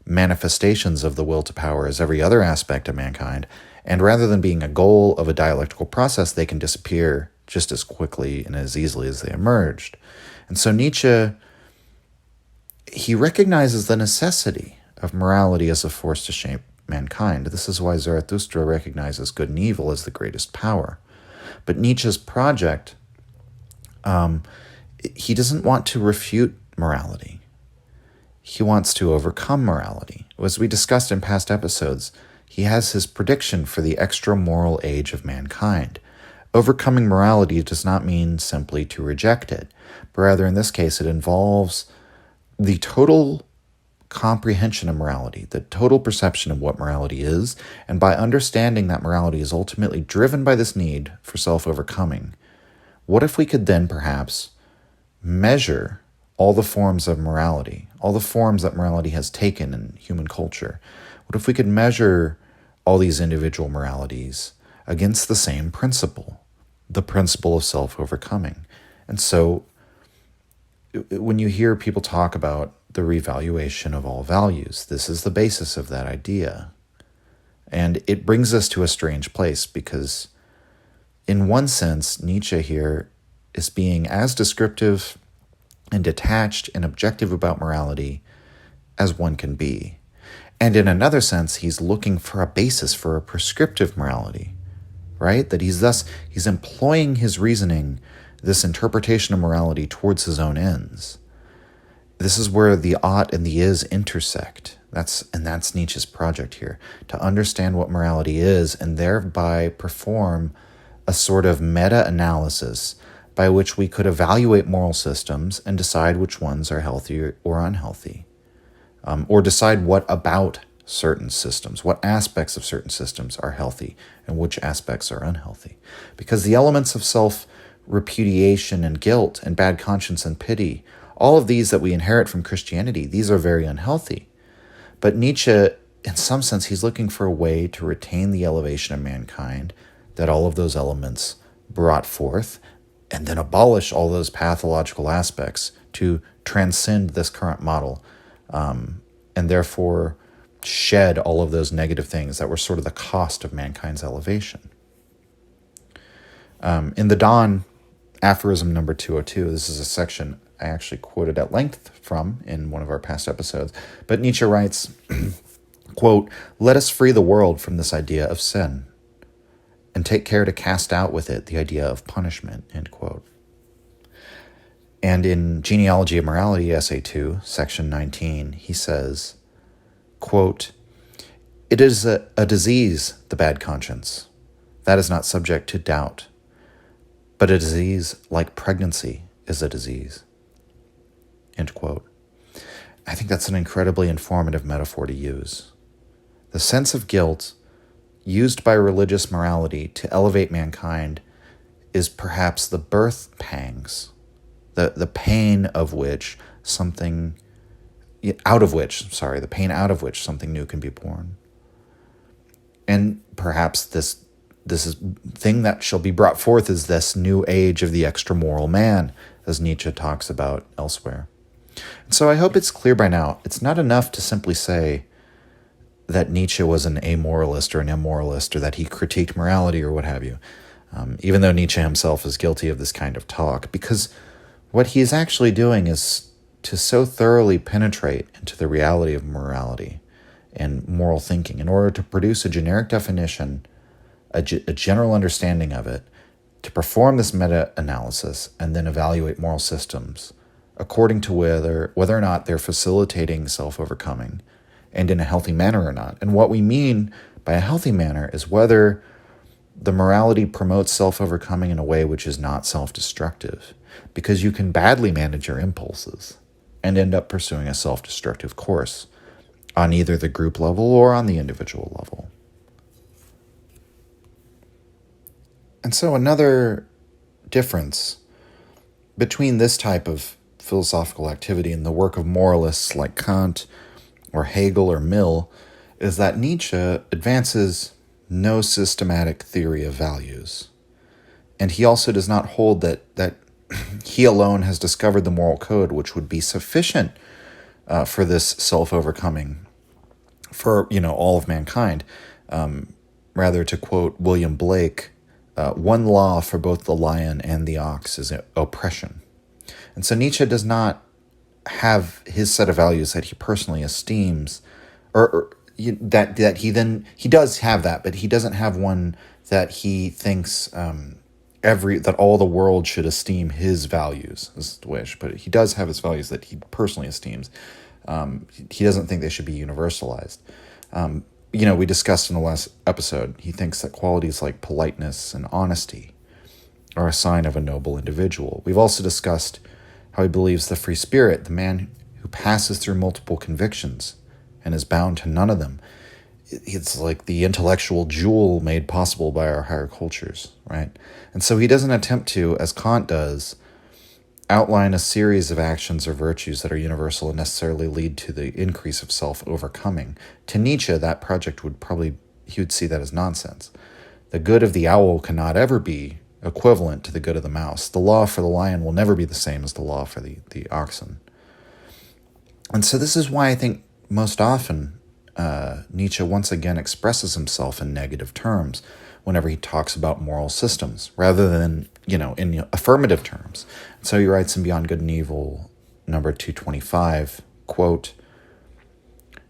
manifestations of the will to power as every other aspect of mankind. And rather than being a goal of a dialectical process, they can disappear just as quickly and as easily as they emerged. And so Nietzsche, he recognizes the necessity of morality as a force to shape mankind. This is why Zarathustra recognizes good and evil as the greatest power. But Nietzsche's project, he doesn't want to refute morality. He wants to overcome morality. As we discussed in past episodes, he has his prediction for the extra-moral age of mankind. Overcoming morality does not mean simply to reject it, but rather in this case it involves the total comprehension of morality, the total perception of what morality is, and by understanding that morality is ultimately driven by this need for self-overcoming, what if we could then perhaps measure all the forms of morality, all the forms that morality has taken in human culture? What if we could measure all these individual moralities against the same principle, the principle of self-overcoming? And so when you hear people talk about the revaluation of all values, this is the basis of that idea. And it brings us to a strange place because in one sense, Nietzsche here is being as descriptive and detached and objective about morality as one can be. And in another sense, he's looking for a basis for a prescriptive morality, right? That he's employing his reasoning, this interpretation of morality towards his own ends. This is where the ought and the is intersect. That's Nietzsche's project here, to understand what morality is and thereby perform a sort of meta-analysis by which we could evaluate moral systems and decide which ones are healthy or unhealthy, or decide what about certain systems, what aspects of certain systems are healthy and which aspects are unhealthy. Because the elements of self-repudiation and guilt and bad conscience and pity, all of these that we inherit from Christianity, these are very unhealthy. But Nietzsche, in some sense, he's looking for a way to retain the elevation of mankind that all of those elements brought forth, and then abolish all those pathological aspects to transcend this current model, and therefore shed all of those negative things that were sort of the cost of mankind's elevation. In the Dawn, aphorism number 202, this is a section I actually quoted at length from in one of our past episodes, but Nietzsche writes, quote, "Let us free the world from this idea of sin, and take care to cast out with it the idea of punishment," end quote. And in Genealogy of Morality, Essay 2, Section 19, he says, quote, "It is a disease, the bad conscience, that is not subject to doubt, but a disease like pregnancy is a disease," end quote. I think that's an incredibly informative metaphor to use. The sense of guilt used by religious morality to elevate mankind is perhaps the birth pangs, the pain of which something out of which something new can be born. And perhaps this thing that shall be brought forth is this new age of the extramoral man, as Nietzsche talks about elsewhere. And so I hope it's clear by now, it's not enough to simply say that Nietzsche was an amoralist or an immoralist, or that he critiqued morality or what have you, even though Nietzsche himself is guilty of this kind of talk, because what he is actually doing is to so thoroughly penetrate into the reality of morality and moral thinking in order to produce a generic definition, a general understanding of it, to perform this meta-analysis and then evaluate moral systems according to whether or not they're facilitating self-overcoming and in a healthy manner or not. And what we mean by a healthy manner is whether the morality promotes self-overcoming in a way which is not self-destructive, because you can badly manage your impulses and end up pursuing a self-destructive course on either the group level or on the individual level. And so another difference between this type of philosophical activity and the work of moralists like Kant or Hegel or Mill is that Nietzsche advances no systematic theory of values. And he also does not hold that he alone has discovered the moral code which would be sufficient for this self-overcoming for all of mankind. Rather, to quote William Blake, one law for both the lion and the ox is oppression. And so Nietzsche does not have his set of values that he personally esteems, that he does have that, but he doesn't have one that he thinks that all the world should esteem his values, is the wish. But he does have his values that he personally esteems. He doesn't think they should be universalized. We discussed in the last episode, he thinks that qualities like politeness and honesty are a sign of a noble individual. We've also discussed how he believes the free spirit, the man who passes through multiple convictions and is bound to none of them, it's like the intellectual jewel made possible by our higher cultures, right? And so he doesn't attempt to, as Kant does, outline a series of actions or virtues that are universal and necessarily lead to the increase of self-overcoming. To Nietzsche, that project he would see that as nonsense. The good of the owl cannot ever be equivalent to the good of the mouse. The law for the lion will never be the same as the law for the oxen. And so this is why I think most often Nietzsche once again expresses himself in negative terms whenever he talks about moral systems, rather than, in affirmative terms. So he writes in Beyond Good and Evil, number 225, quote,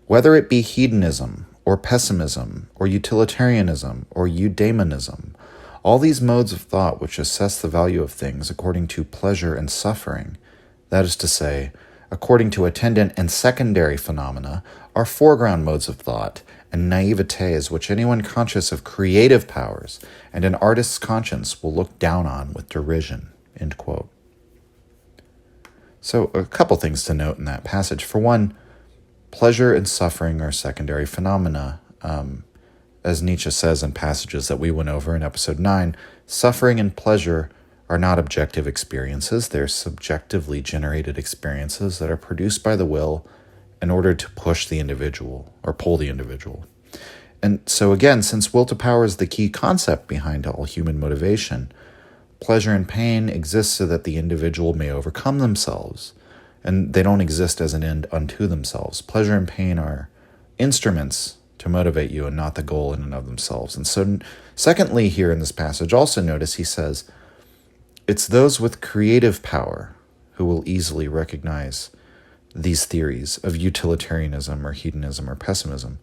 "Whether it be hedonism or pessimism or utilitarianism or eudaimonism, all these modes of thought which assess the value of things according to pleasure and suffering, that is to say, according to attendant and secondary phenomena, are foreground modes of thought and naivetés which anyone conscious of creative powers and an artist's conscience will look down on with derision." End quote. So a couple things to note in that passage. For one, pleasure and suffering are secondary phenomena. As Nietzsche says in passages that we went over in episode 9, suffering and pleasure are not objective experiences. They're subjectively generated experiences that are produced by the will in order to push the individual or pull the individual. And so again, since will to power is the key concept behind all human motivation, pleasure and pain exist so that the individual may overcome themselves, and they don't exist as an end unto themselves. Pleasure and pain are instruments to motivate you and not the goal in and of themselves. And so secondly, here in this passage, also notice he says, it's those with creative power who will easily recognize these theories of utilitarianism or hedonism or pessimism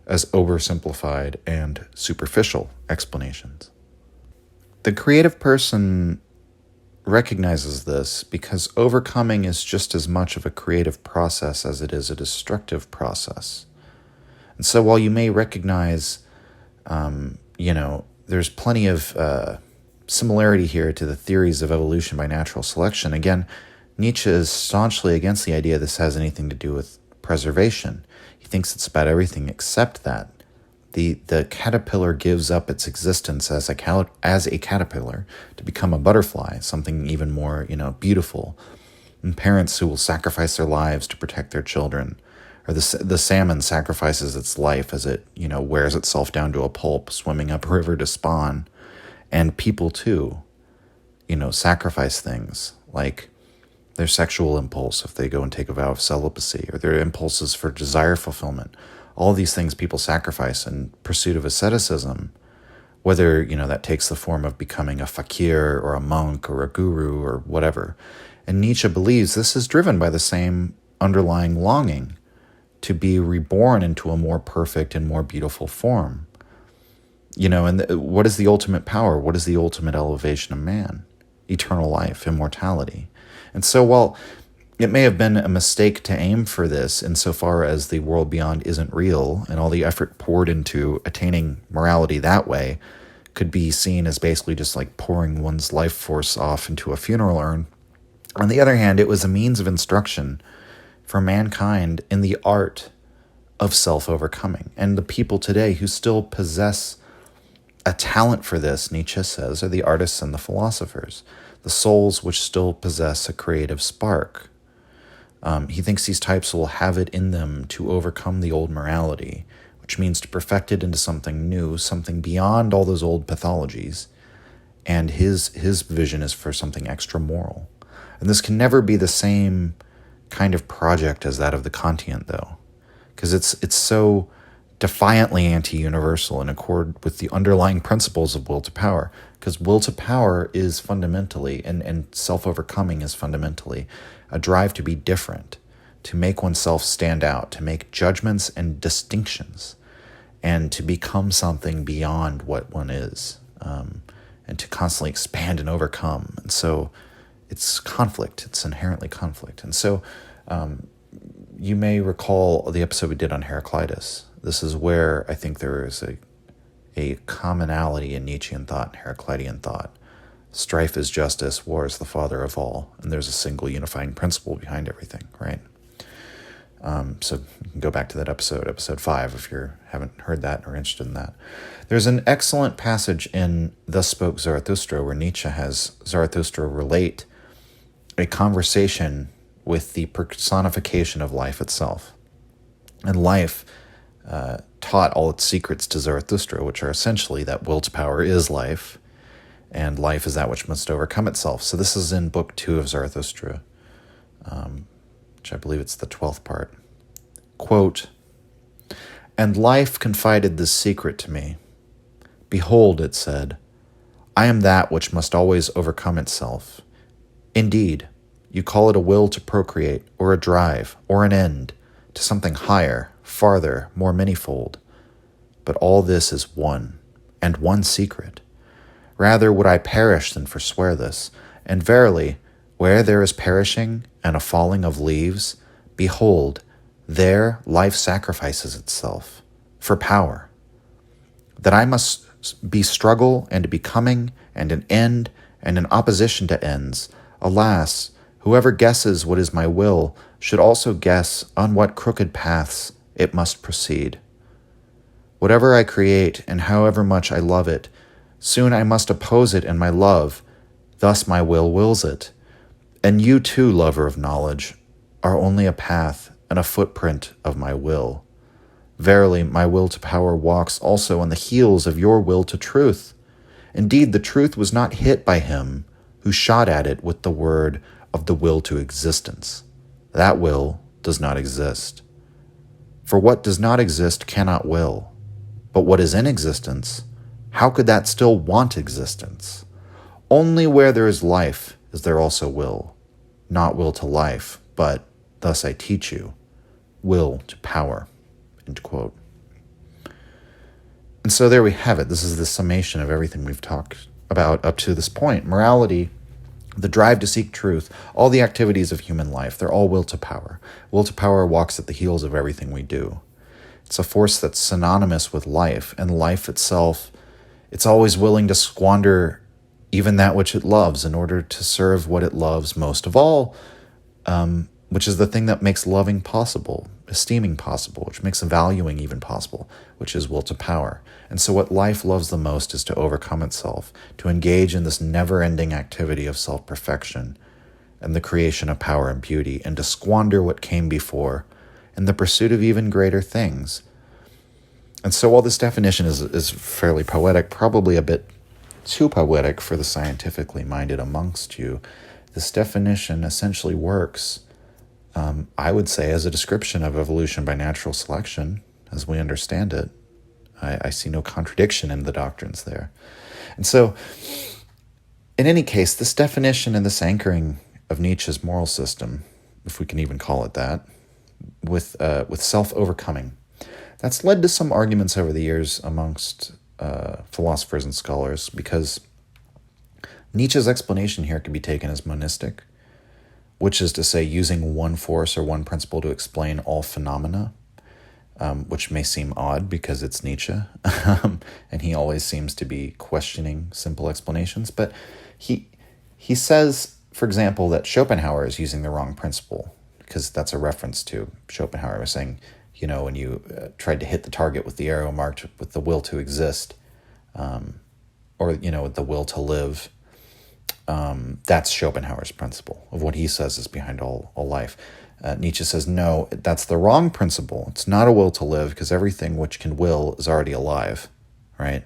as oversimplified and superficial explanations. The creative person recognizes this because overcoming is just as much of a creative process as it is a destructive process. And so while you may recognize, there's plenty of similarity here to the theories of evolution by natural selection, again, Nietzsche is staunchly against the idea this has anything to do with preservation. He thinks it's about everything except that. The caterpillar gives up its existence as a caterpillar to become a butterfly, something even more, beautiful. And parents who will sacrifice their lives to protect their children, or the salmon sacrifices its life as it, wears itself down to a pulp, swimming up a river to spawn. And people too, sacrifice things like their sexual impulse if they go and take a vow of celibacy, or their impulses for desire fulfillment. All these things people sacrifice in pursuit of asceticism, whether, that takes the form of becoming a fakir or a monk or a guru or whatever. And Nietzsche believes this is driven by the same underlying longing to be reborn into a more perfect and more beautiful form. What is the ultimate power? What is the ultimate elevation of man? Eternal life, immortality. And so while it may have been a mistake to aim for this insofar as the world beyond isn't real, and all the effort poured into attaining morality that way could be seen as basically just like pouring one's life force off into a funeral urn, on the other hand, it was a means of instruction for mankind in the art of self-overcoming. And the people today who still possess a talent for this, Nietzsche says, are the artists and the philosophers, the souls which still possess a creative spark. He thinks these types will have it in them to overcome the old morality, which means to perfect it into something new, something beyond all those old pathologies. And his vision is for something extra moral. And this can never be the same kind of project as that of the Kantian, though, because it's so defiantly anti-universal in accord with the underlying principles of will to power, because will to power is fundamentally, and self-overcoming is fundamentally, a drive to be different, to make oneself stand out, to make judgments and distinctions, and to become something beyond what one is, and to constantly expand and overcome. And so it's conflict, it's inherently conflict. And so you may recall the episode we did on Heraclitus. This is where I think there is a commonality in Nietzschean thought and Heraclitean thought. Strife is justice, war is the father of all, and there's a single unifying principle behind everything, right? So you can go back to that episode 5, if you haven't heard that or interested in that. There's an excellent passage in Thus Spoke Zarathustra where Nietzsche has Zarathustra relate a conversation with the personification of life itself. And life taught all its secrets to Zarathustra, which are essentially that will to power is life, and life is that which must overcome itself. So this is in Book 2 of Zarathustra, which I believe it's the 12th part. Quote, "And life confided this secret to me. Behold, it said, I am that which must always overcome itself. Indeed, you call it a will to procreate, or a drive, or an end, to something higher, farther, more manifold. But all this is one, and one secret. Rather would I perish than forswear this. And verily, where there is perishing and a falling of leaves, behold, there life sacrifices itself for power. That I must be struggle and a becoming and an end and an opposition to ends. Alas, whoever guesses what is my will should also guess on what crooked paths it must proceed. Whatever I create and however much I love it, soon I must oppose it in my love, thus my will wills it. And you too, lover of knowledge, are only a path and a footprint of my will. Verily, my will to power walks also on the heels of your will to truth. Indeed, the truth was not hit by him who shot at it with the word of the will to existence. That will does not exist. For what does not exist cannot will. But what is in existence, how could that still want existence? Only where there is life is there also will. Not will to life, but, thus I teach you, will to power." End quote. And so there we have it. This is the summation of everything we've talked about up to this point. Morality, the drive to seek truth, all the activities of human life, they're all will to power. Will to power walks at the heels of everything we do. It's a force that's synonymous with life, and life itself, it's always willing to squander even that which it loves in order to serve what it loves most of all, which is the thing that makes loving possible, esteeming possible, which makes valuing even possible, which is will to power. And so what life loves the most is to overcome itself, to engage in this never-ending activity of self-perfection and the creation of power and beauty, and to squander what came before in the pursuit of even greater things. And so while this definition is fairly poetic, probably a bit too poetic for the scientifically minded amongst you, this definition essentially works, I would say, as a description of evolution by natural selection, as we understand it. I see no contradiction in the doctrines there. And so, in any case, this definition and this anchoring of Nietzsche's moral system, if we can even call it that, with self-overcoming, that's led to some arguments over the years amongst philosophers and scholars, because Nietzsche's explanation here can be taken as monistic, which is to say using one force or one principle to explain all phenomena, which may seem odd because it's Nietzsche, and he always seems to be questioning simple explanations. But he says, for example, that Schopenhauer is using the wrong principle, because that's a reference to Schopenhauer was saying, when you tried to hit the target with the arrow marked with the will to exist, or with the will to live, that's Schopenhauer's principle of what he says is behind all life. Nietzsche says, no, that's the wrong principle. It's not a will to live, because everything which can will is already alive, right?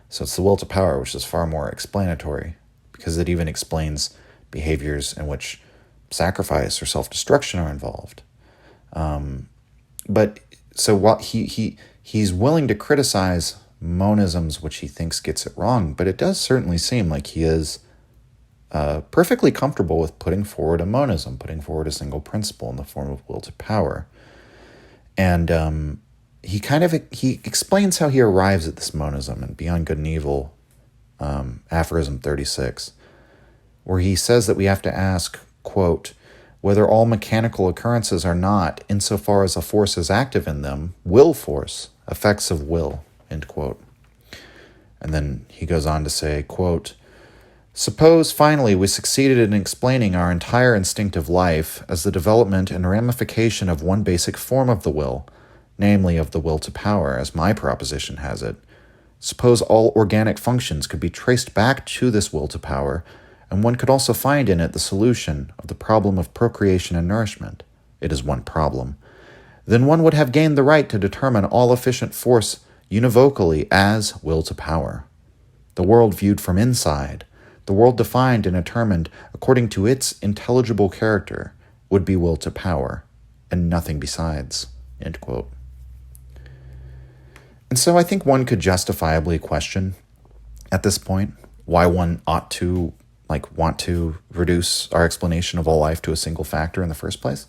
So it's the will to power, which is far more explanatory, because it even explains behaviors in which sacrifice or self-destruction are involved. But so what he's willing to criticize monisms, which he thinks gets it wrong, but it does certainly seem like he is perfectly comfortable with putting forward a monism, putting forward a single principle in the form of will to power. And he explains how he arrives at this monism in Beyond Good and Evil, aphorism 36, where he says that we have to ask, quote, whether all mechanical occurrences are not, insofar as a force is active in them, will force, effects of will, end quote. And then he goes on to say, quote, suppose, finally, we succeeded in explaining our entire instinctive life as the development and ramification of one basic form of the will, namely of the will to power, as my proposition has it. Suppose all organic functions could be traced back to this will to power, and one could also find in it the solution of the problem of procreation and nourishment. It is one problem. Then one would have gained the right to determine all efficient force univocally as will to power. The world viewed from inside, the world defined and determined according to its intelligible character, would be will to power, and nothing besides." End quote. And so I think one could justifiably question, at this point, why one ought to want to reduce our explanation of all life to a single factor in the first place.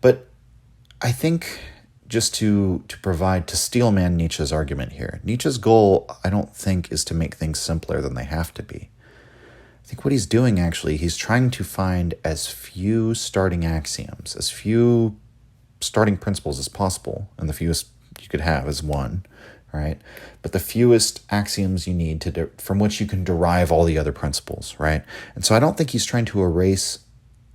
But I think just to steelman Nietzsche's argument here, Nietzsche's goal, I don't think, is to make things simpler than they have to be. I think what he's doing, actually, he's trying to find as few starting axioms, as few starting principles as possible, and the fewest you could have is one, right? But the fewest axioms you need from which you can derive all the other principles, right? And so I don't think he's trying to erase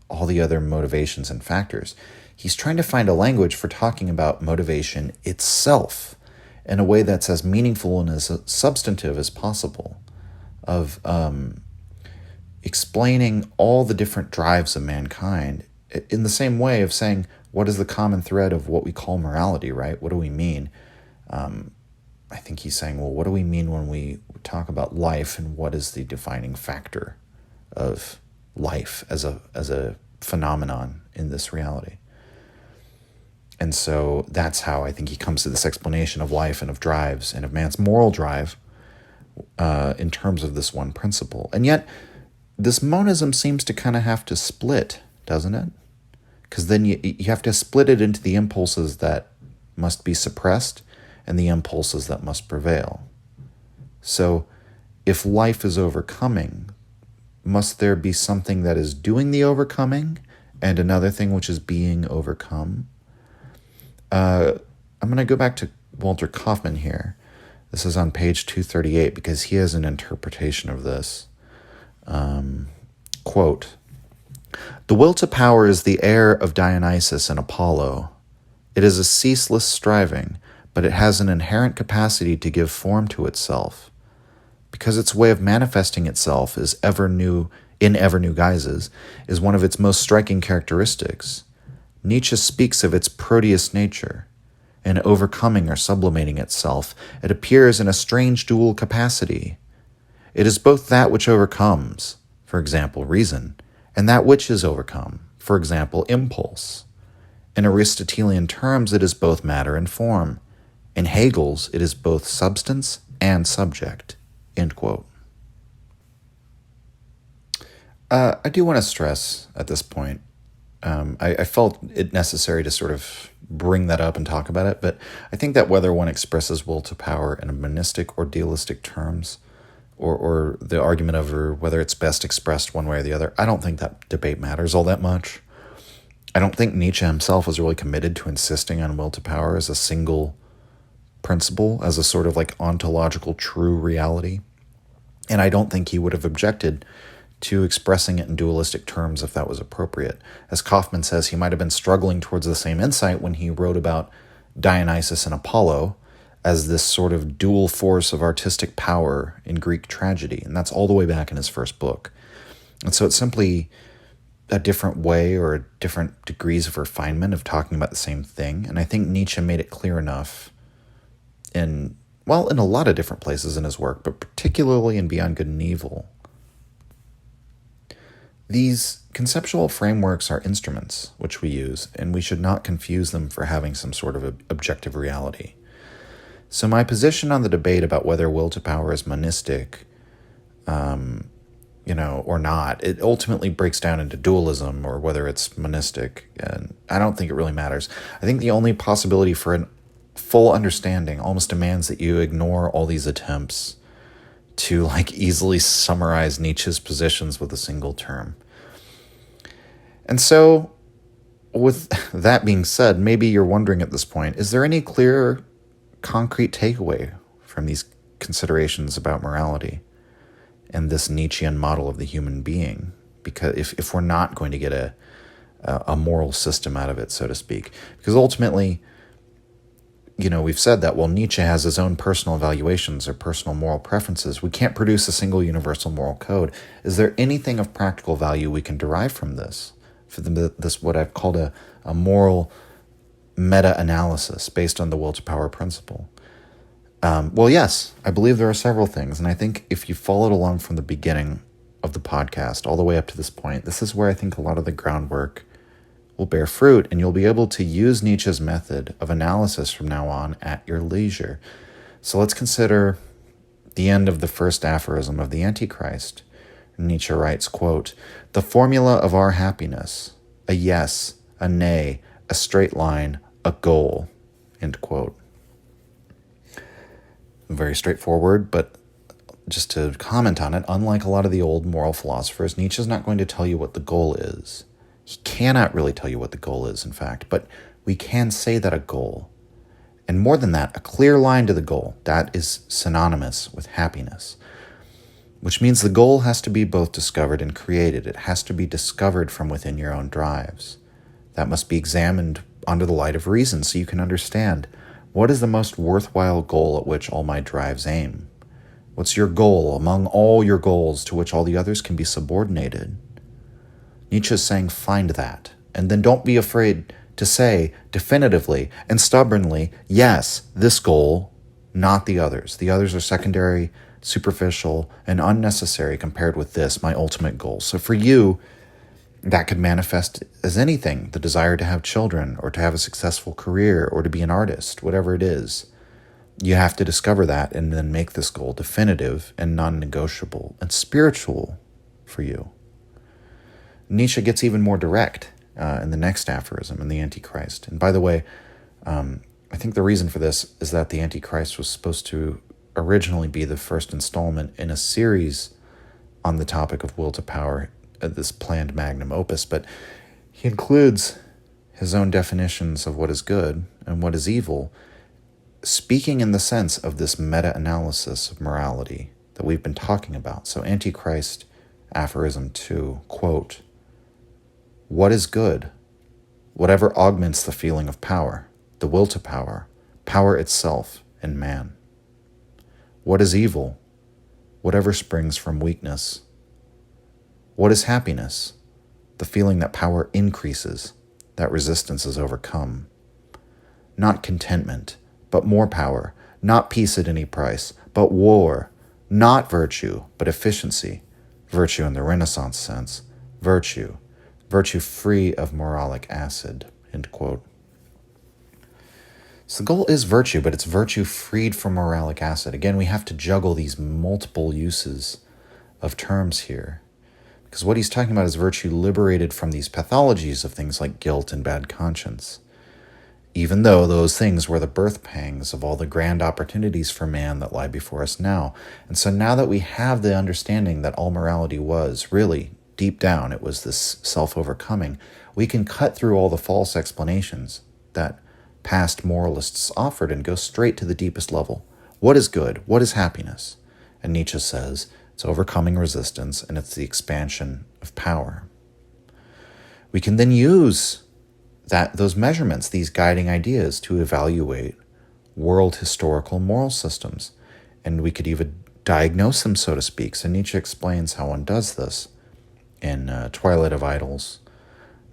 all the other motivations and factors. He's trying to find a language for talking about motivation itself in a way that's as meaningful and as substantive as possible, of explaining all the different drives of mankind in the same way of saying, what is the common thread of what we call morality, right? What do we mean? I think he's saying, well, what do we mean when we talk about life, and what is the defining factor of life as a phenomenon in this reality? And so that's how I think he comes to this explanation of life and of drives and of man's moral drive in terms of this one principle. And yet, this monism seems to kind of have to split, doesn't it? Because then you have to split it into the impulses that must be suppressed and the impulses that must prevail. So if life is overcoming, must there be something that is doing the overcoming and another thing which is being overcome? I'm going to go back to Walter Kaufmann here. This is on page 238 because he has an interpretation of this. Quote, "The will to power is the air of Dionysus and Apollo. It is a ceaseless striving, but it has an inherent capacity to give form to itself. Because its way of manifesting itself is ever new guises, is one of its most striking characteristics. Nietzsche speaks of its proteus nature. In overcoming or sublimating itself, it appears in a strange dual capacity. It is both that which overcomes, for example, reason, and that which is overcome, for example, impulse. In Aristotelian terms, it is both matter and form. In Hegel's, it is both substance and subject." End quote. I do want to stress at this point, I felt it necessary to sort of bring that up and talk about it, but I think that whether one expresses will to power in monistic or dualistic terms, or the argument over whether it's best expressed one way or the other, I don't think that debate matters all that much. I don't think Nietzsche himself was really committed to insisting on will to power as a single principle, as a sort of ontological true reality. And I don't think he would have objected to expressing it in dualistic terms if that was appropriate. As Kaufmann says, he might have been struggling towards the same insight when he wrote about Dionysus and Apollo as this sort of dual force of artistic power in Greek tragedy. And that's all the way back in his first book. And so it's simply a different way or different degrees of refinement of talking about the same thing. And I think Nietzsche made it clear enough in a lot of different places in his work, but particularly in Beyond Good and Evil. These conceptual frameworks are instruments which we use, and we should not confuse them for having some sort of objective reality. So my position on the debate about whether will to power is monistic, or not, it ultimately breaks down into dualism or whether it's monistic, and I don't think it really matters. I think the only possibility for a full understanding almost demands that you ignore all these attempts to easily summarize Nietzsche's positions with a single term. And so, with that being said, maybe you're wondering at this point, is there any clear, concrete takeaway from these considerations about morality and this Nietzschean model of the human being? Because if we're not going to get a moral system out of it, so to speak, because ultimately, we've said that while Nietzsche has his own personal evaluations or personal moral preferences, we can't produce a single universal moral code. Is there anything of practical value we can derive from this? This what I've called a moral meta-analysis based on the will to power principle? Well, yes, I believe there are several things. And I think if you followed along from the beginning of the podcast all the way up to this point, this is where I think a lot of the groundwork will bear fruit, and you'll be able to use Nietzsche's method of analysis from now on at your leisure. So let's consider the end of the first aphorism of the Antichrist. Nietzsche writes, quote, "The formula of our happiness, a yes, a nay, a straight line, a goal," end quote. Very straightforward, but just to comment on it, unlike a lot of the old moral philosophers, Nietzsche's not going to tell you what the goal is. He cannot really tell you what the goal is, in fact, but we can say that a goal, and more than that, a clear line to the goal, that is synonymous with happiness, which means the goal has to be both discovered and created. It has to be discovered from within your own drives. That must be examined under the light of reason so you can understand what is the most worthwhile goal at which all my drives aim. What's your goal among all your goals to which all the others can be subordinated? Nietzsche is saying, find that, and then don't be afraid to say definitively and stubbornly, yes, this goal, not the others. The others are secondary, superficial, and unnecessary compared with this, my ultimate goal. So for you, that could manifest as anything: the desire to have children, or to have a successful career, or to be an artist, whatever it is. You have to discover that and then make this goal definitive and non-negotiable and spiritual for you. Nietzsche gets even more direct in the next aphorism, in the Antichrist. And by the way, I think the reason for this is that the Antichrist was supposed to originally be the first installment in a series on the topic of will to power, this planned magnum opus, but he includes his own definitions of what is good and what is evil, speaking in the sense of this meta-analysis of morality that we've been talking about. So Antichrist aphorism 2, quote, "What is good? Whatever augments the feeling of power, the will to power, power itself in man. What is evil? Whatever springs from weakness. What is happiness? The feeling that power increases, that resistance is overcome. Not contentment, but more power. Not peace at any price, but war. Not virtue, but efficiency. Virtue in the Renaissance sense. Virtue. Virtue free of moralic acid," end quote. So the goal is virtue, but it's virtue freed from moralic acid. Again, we have to juggle these multiple uses of terms here, because what he's talking about is virtue liberated from these pathologies of things like guilt and bad conscience, even though those things were the birth pangs of all the grand opportunities for man that lie before us now. And so now that we have the understanding that all morality was really, deep down, it was this self-overcoming, we can cut through all the false explanations that past moralists offered and go straight to the deepest level. What is good? What is happiness? And Nietzsche says it's overcoming resistance, and it's the expansion of power. We can then use those measurements, these guiding ideas, to evaluate world historical moral systems, and we could even diagnose them, so to speak. So Nietzsche explains how one does this in Twilight of Idols,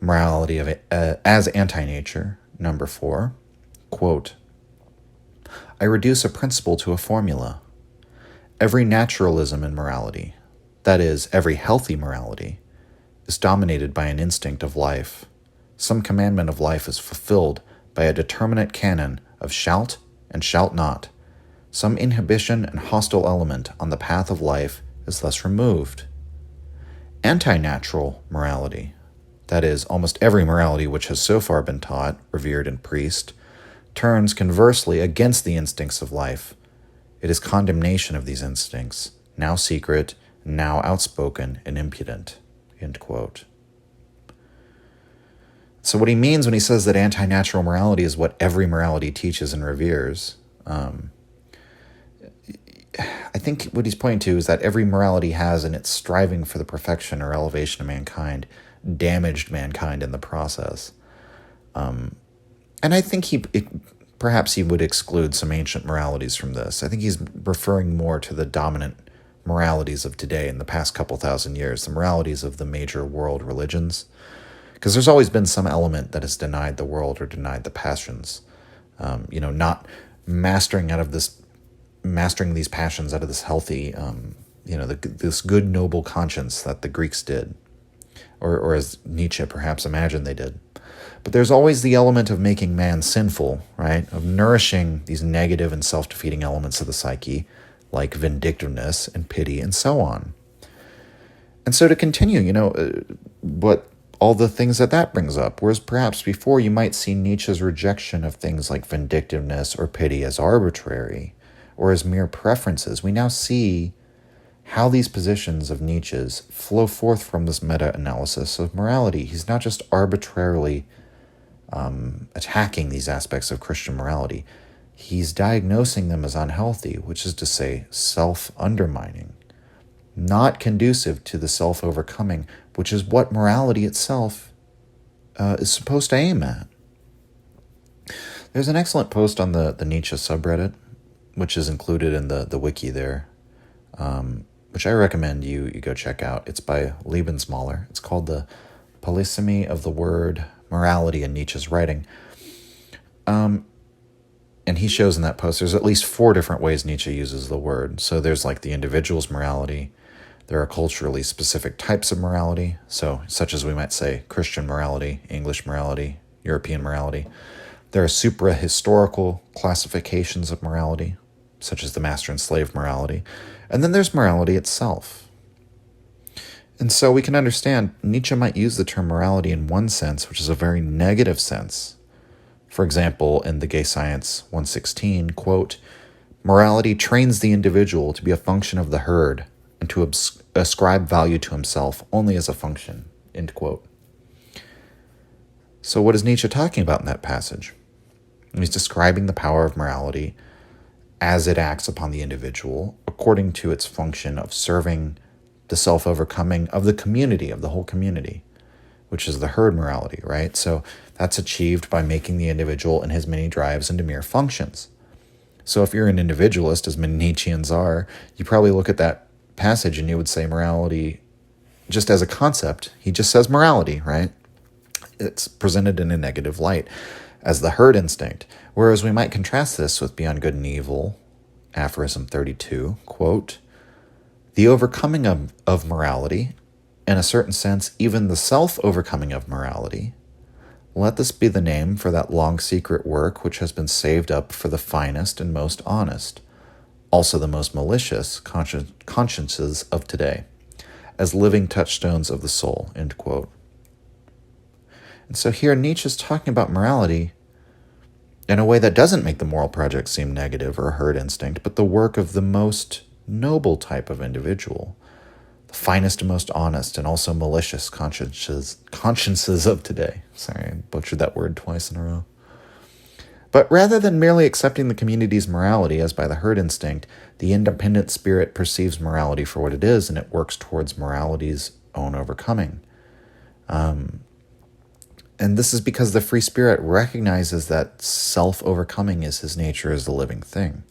Morality as Anti-Nature, number 4, quote, "I reduce a principle to a formula. Every naturalism in morality, that is, every healthy morality, is dominated by an instinct of life. Some commandment of life is fulfilled by a determinate canon of shalt and shalt not. Some inhibition and hostile element on the path of life is thus removed. Anti-natural morality, that is, almost every morality which has so far been taught, revered, and preached, turns conversely against the instincts of life. It is condemnation of these instincts, now secret, now outspoken and impudent," end quote. So what he means when he says that anti-natural morality is what every morality teaches and reveres, I think what he's pointing to is that every morality has, in its striving for the perfection or elevation of mankind, damaged mankind in the process. And I think he perhaps he would exclude some ancient moralities from this. I think he's referring more to the dominant moralities of today in the past couple thousand years, the moralities of the major world religions. Because there's always been some element that has denied the world or denied the passions. Not mastering these passions out of this healthy, this good, noble conscience that the Greeks did, or as Nietzsche perhaps imagined they did. But there's always the element of making man sinful, right? Of nourishing these negative and self-defeating elements of the psyche, like vindictiveness and pity and so on. And so to continue, what all the things that brings up, whereas perhaps before you might see Nietzsche's rejection of things like vindictiveness or pity as arbitrary or as mere preferences, we now see how these positions of Nietzsche's flow forth from this meta-analysis of morality. He's not just arbitrarily attacking these aspects of Christian morality. He's diagnosing them as unhealthy, which is to say self-undermining, not conducive to the self-overcoming, which is what morality itself is supposed to aim at. There's an excellent post on the Nietzsche subreddit, which is included in the wiki there, which I recommend you go check out. It's by Lebensmaler. It's called the Polysemy of the Word Morality in Nietzsche's Writing. And he shows in that post there's at least 4 different ways Nietzsche uses the word. So there's like the individual's morality. There are culturally specific types of morality, so such as we might say Christian morality, English morality, European morality. There are supra-historical classifications of morality, such as the master and slave morality. And then there's morality itself. And so we can understand Nietzsche might use the term morality in one sense, which is a very negative sense. For example, in The Gay Science 116, quote, "Morality trains the individual to be a function of the herd and to ascribe value to himself only as a function," end quote. So what is Nietzsche talking about in that passage? He's describing the power of morality as it acts upon the individual according to its function of serving the self-overcoming of the community, of the whole community, which is the herd morality, right? So that's achieved by making the individual and his many drives into mere functions. So if you're an individualist, as many Nietzscheans are, you probably look at that passage and you would say morality, just as a concept, he just says morality, right? It's presented in a negative light as the herd instinct. Whereas we might contrast this with Beyond Good and Evil, aphorism 32, quote, "The overcoming of morality, in a certain sense, even the self-overcoming of morality, let this be the name for that long secret work which has been saved up for the finest and most honest, also the most malicious consciences of today, as living touchstones of the soul," end quote. And so here Nietzsche's talking about morality in a way that doesn't make the moral project seem negative or a herd instinct, but the work of the most noble type of individual, the finest and most honest and also malicious consciences of today. Sorry, I butchered that word twice in a row. But rather than merely accepting the community's morality as by the herd instinct, the independent spirit perceives morality for what it is, and it works towards morality's own overcoming. And this is because the free spirit recognizes that self-overcoming is his nature as the living thing,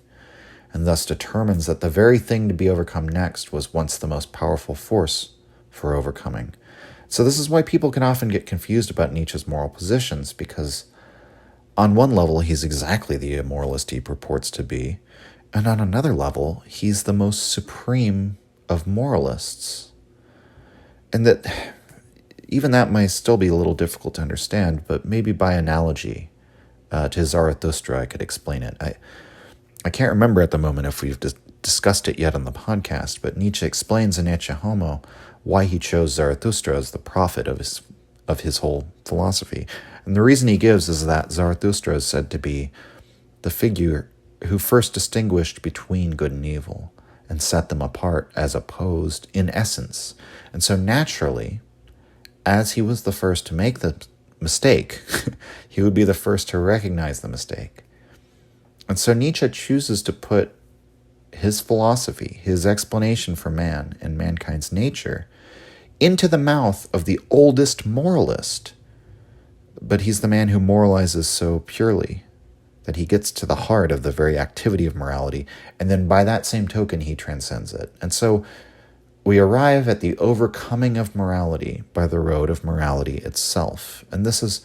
and thus determines that the very thing to be overcome next was once the most powerful force for overcoming. So this is why people can often get confused about Nietzsche's moral positions, because on one level, he's exactly the immoralist he purports to be, and on another level, he's the most supreme of moralists. And that even that might still be a little difficult to understand, but maybe by analogy to Zarathustra, I could explain it. I can't remember at the moment if we've discussed it yet on the podcast, but Nietzsche explains in Ecce Homo why he chose Zarathustra as the prophet of his whole philosophy. And the reason he gives is that Zarathustra is said to be the figure who first distinguished between good and evil and set them apart as opposed in essence. And so naturally, as he was the first to make the mistake, he would be the first to recognize the mistake. And so Nietzsche chooses to put his philosophy, his explanation for man and mankind's nature, into the mouth of the oldest moralist. But he's the man who moralizes so purely, that he gets to the heart of the very activity of morality, and then by that same token, he transcends it. And so we arrive at the overcoming of morality by the road of morality itself. And that's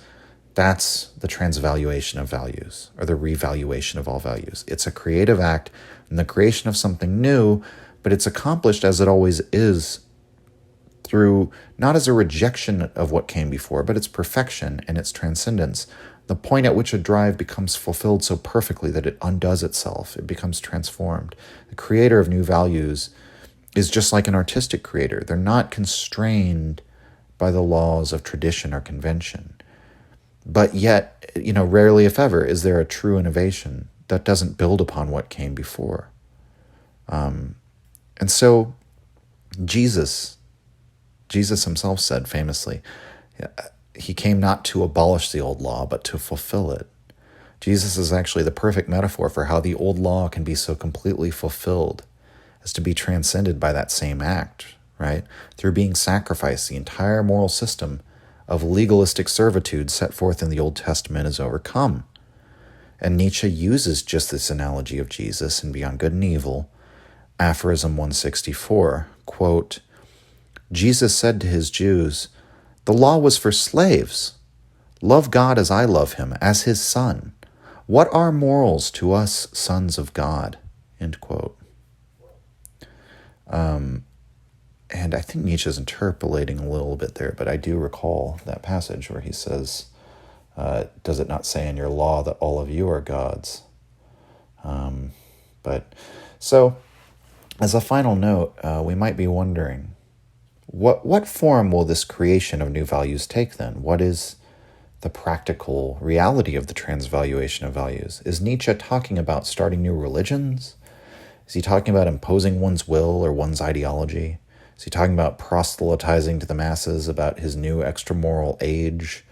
the transvaluation of values, or the revaluation of all values. It's a creative act and the creation of something new, but it's accomplished as it always is, through not as a rejection of what came before, but its perfection and its transcendence. The point at which a drive becomes fulfilled so perfectly that it undoes itself, it becomes transformed. The creator of new values is just like an artistic creator. They're not constrained by the laws of tradition or convention. But yet, rarely if ever is there a true innovation that doesn't build upon what came before. And so Jesus himself said famously, he came not to abolish the old law, but to fulfill it. Jesus is actually the perfect metaphor for how the old law can be so completely fulfilled as to be transcended by that same act, right? Through being sacrificed, the entire moral system of legalistic servitude set forth in the Old Testament is overcome. And Nietzsche uses just this analogy of Jesus in Beyond Good and Evil, aphorism 164, quote, Jesus said to his Jews, "The law was for slaves. Love God as I love him, as his son. What are morals to us sons of God?" End quote. And I think Nietzsche's interpolating a little bit there, but I do recall that passage where he says, does it not say in your law that all of you are gods? So as a final note, we might be wondering, what form will this creation of new values take then? What is the practical reality of the transvaluation of values? Is Nietzsche talking about starting new religions? Is he talking about imposing one's will or one's ideology? Is he talking about proselytizing to the masses about his new extramoral age,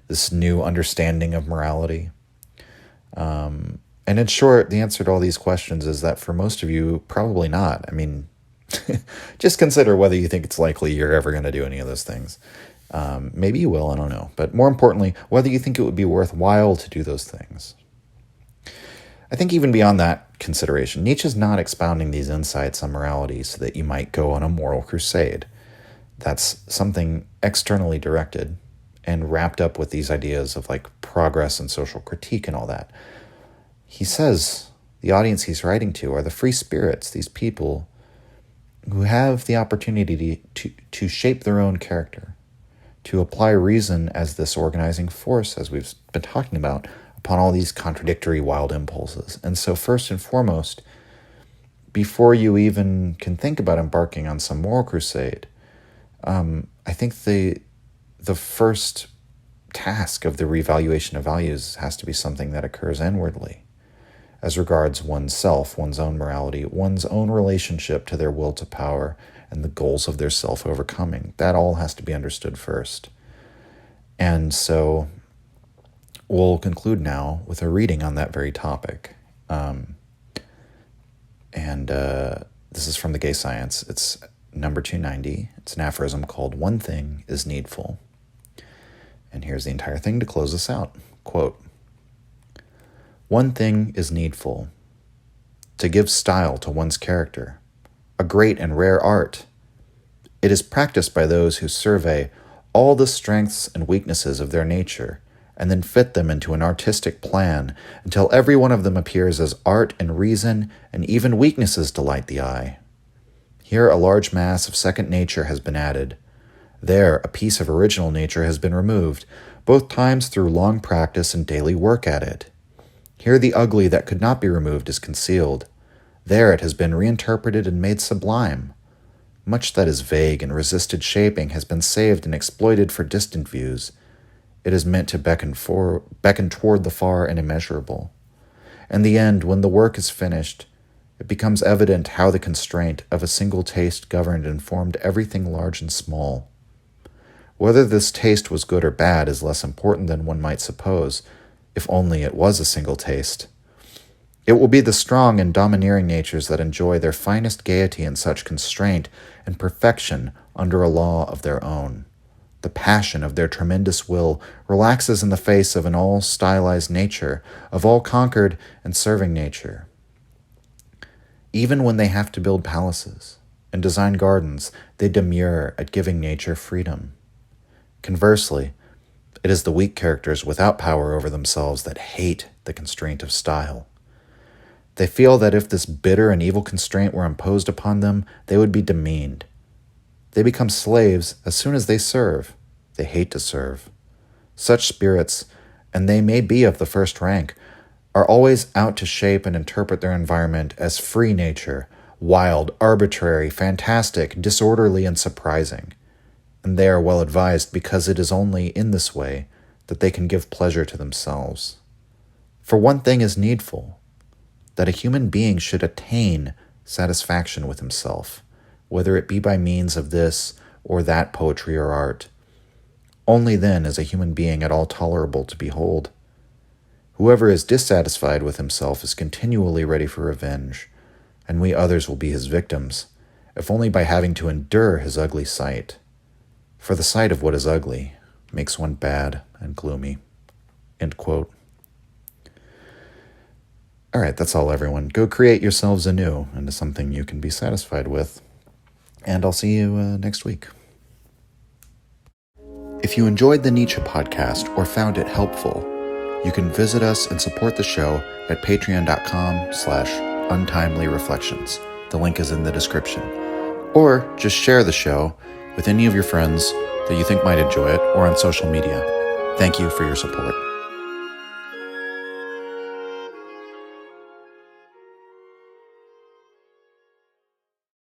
this new understanding of morality? And in short, the answer to all these questions is that for most of you, probably not. I mean, just consider whether you think it's likely you're ever going to do any of those things. Maybe you will, I don't know. But more importantly, whether you think it would be worthwhile to do those things. I think even beyond that consideration, Nietzsche's not expounding these insights on morality so that you might go on a moral crusade. That's something externally directed and wrapped up with these ideas of like progress and social critique and all that. He says the audience he's writing to are the free spirits, these people who have the opportunity to shape their own character, to apply reason as this organizing force, as we've been talking about, upon all these contradictory wild impulses. And so first and foremost, before you even can think about embarking on some moral crusade, I think the first task of the revaluation of values has to be something that occurs inwardly, as regards oneself, one's own morality, one's own relationship to their will to power, and the goals of their self-overcoming. That all has to be understood first. And so we'll conclude now with a reading on that very topic. This is from the Gay Science. It's number 290. It's an aphorism called "One thing is needful." And here's the entire thing to close us out. Quote, "One thing is needful, to give style to one's character, a great and rare art. It is practiced by those who survey all the strengths and weaknesses of their nature, and then fit them into an artistic plan until every one of them appears as art and reason, and even weaknesses delight the eye. Here a large mass of second nature has been added. There a piece of original nature has been removed, both times through long practice and daily work at it. Here the ugly that could not be removed is concealed. There it has been reinterpreted and made sublime. Much that is vague and resisted shaping has been saved and exploited for distant views. It is meant to beckon toward the far and immeasurable. In the end, when the work is finished, it becomes evident how the constraint of a single taste governed and formed everything large and small. Whether this taste was good or bad is less important than one might suppose, if only it was a single taste. It will be the strong and domineering natures that enjoy their finest gaiety in such constraint and perfection under a law of their own. The passion of their tremendous will relaxes in the face of an all-stylized nature, of all-conquered and serving nature. Even when they have to build palaces and design gardens, they demur at giving nature freedom. Conversely, it is the weak characters without power over themselves that hate the constraint of style. They feel that if this bitter and evil constraint were imposed upon them, they would be demeaned. They become slaves as soon as they serve. They hate to serve. Such spirits, and they may be of the first rank, are always out to shape and interpret their environment as free nature, wild, arbitrary, fantastic, disorderly, and surprising. And they are well advised because it is only in this way that they can give pleasure to themselves. For one thing is needful, that a human being should attain satisfaction with himself, whether it be by means of this or that poetry or art. Only then is a human being at all tolerable to behold. Whoever is dissatisfied with himself is continually ready for revenge, and we others will be his victims, if only by having to endure his ugly sight. For the sight of what is ugly makes one bad and gloomy. End quote. All right, that's all, everyone. Go create yourselves anew into something you can be satisfied with. And I'll see you next week. If you enjoyed the Nietzsche podcast or found it helpful, you can visit us and support the show at patreon.com/untimely-reflections. The link is in the description. Or just share the show with any of your friends that you think might enjoy it or on social media. Thank you for your support.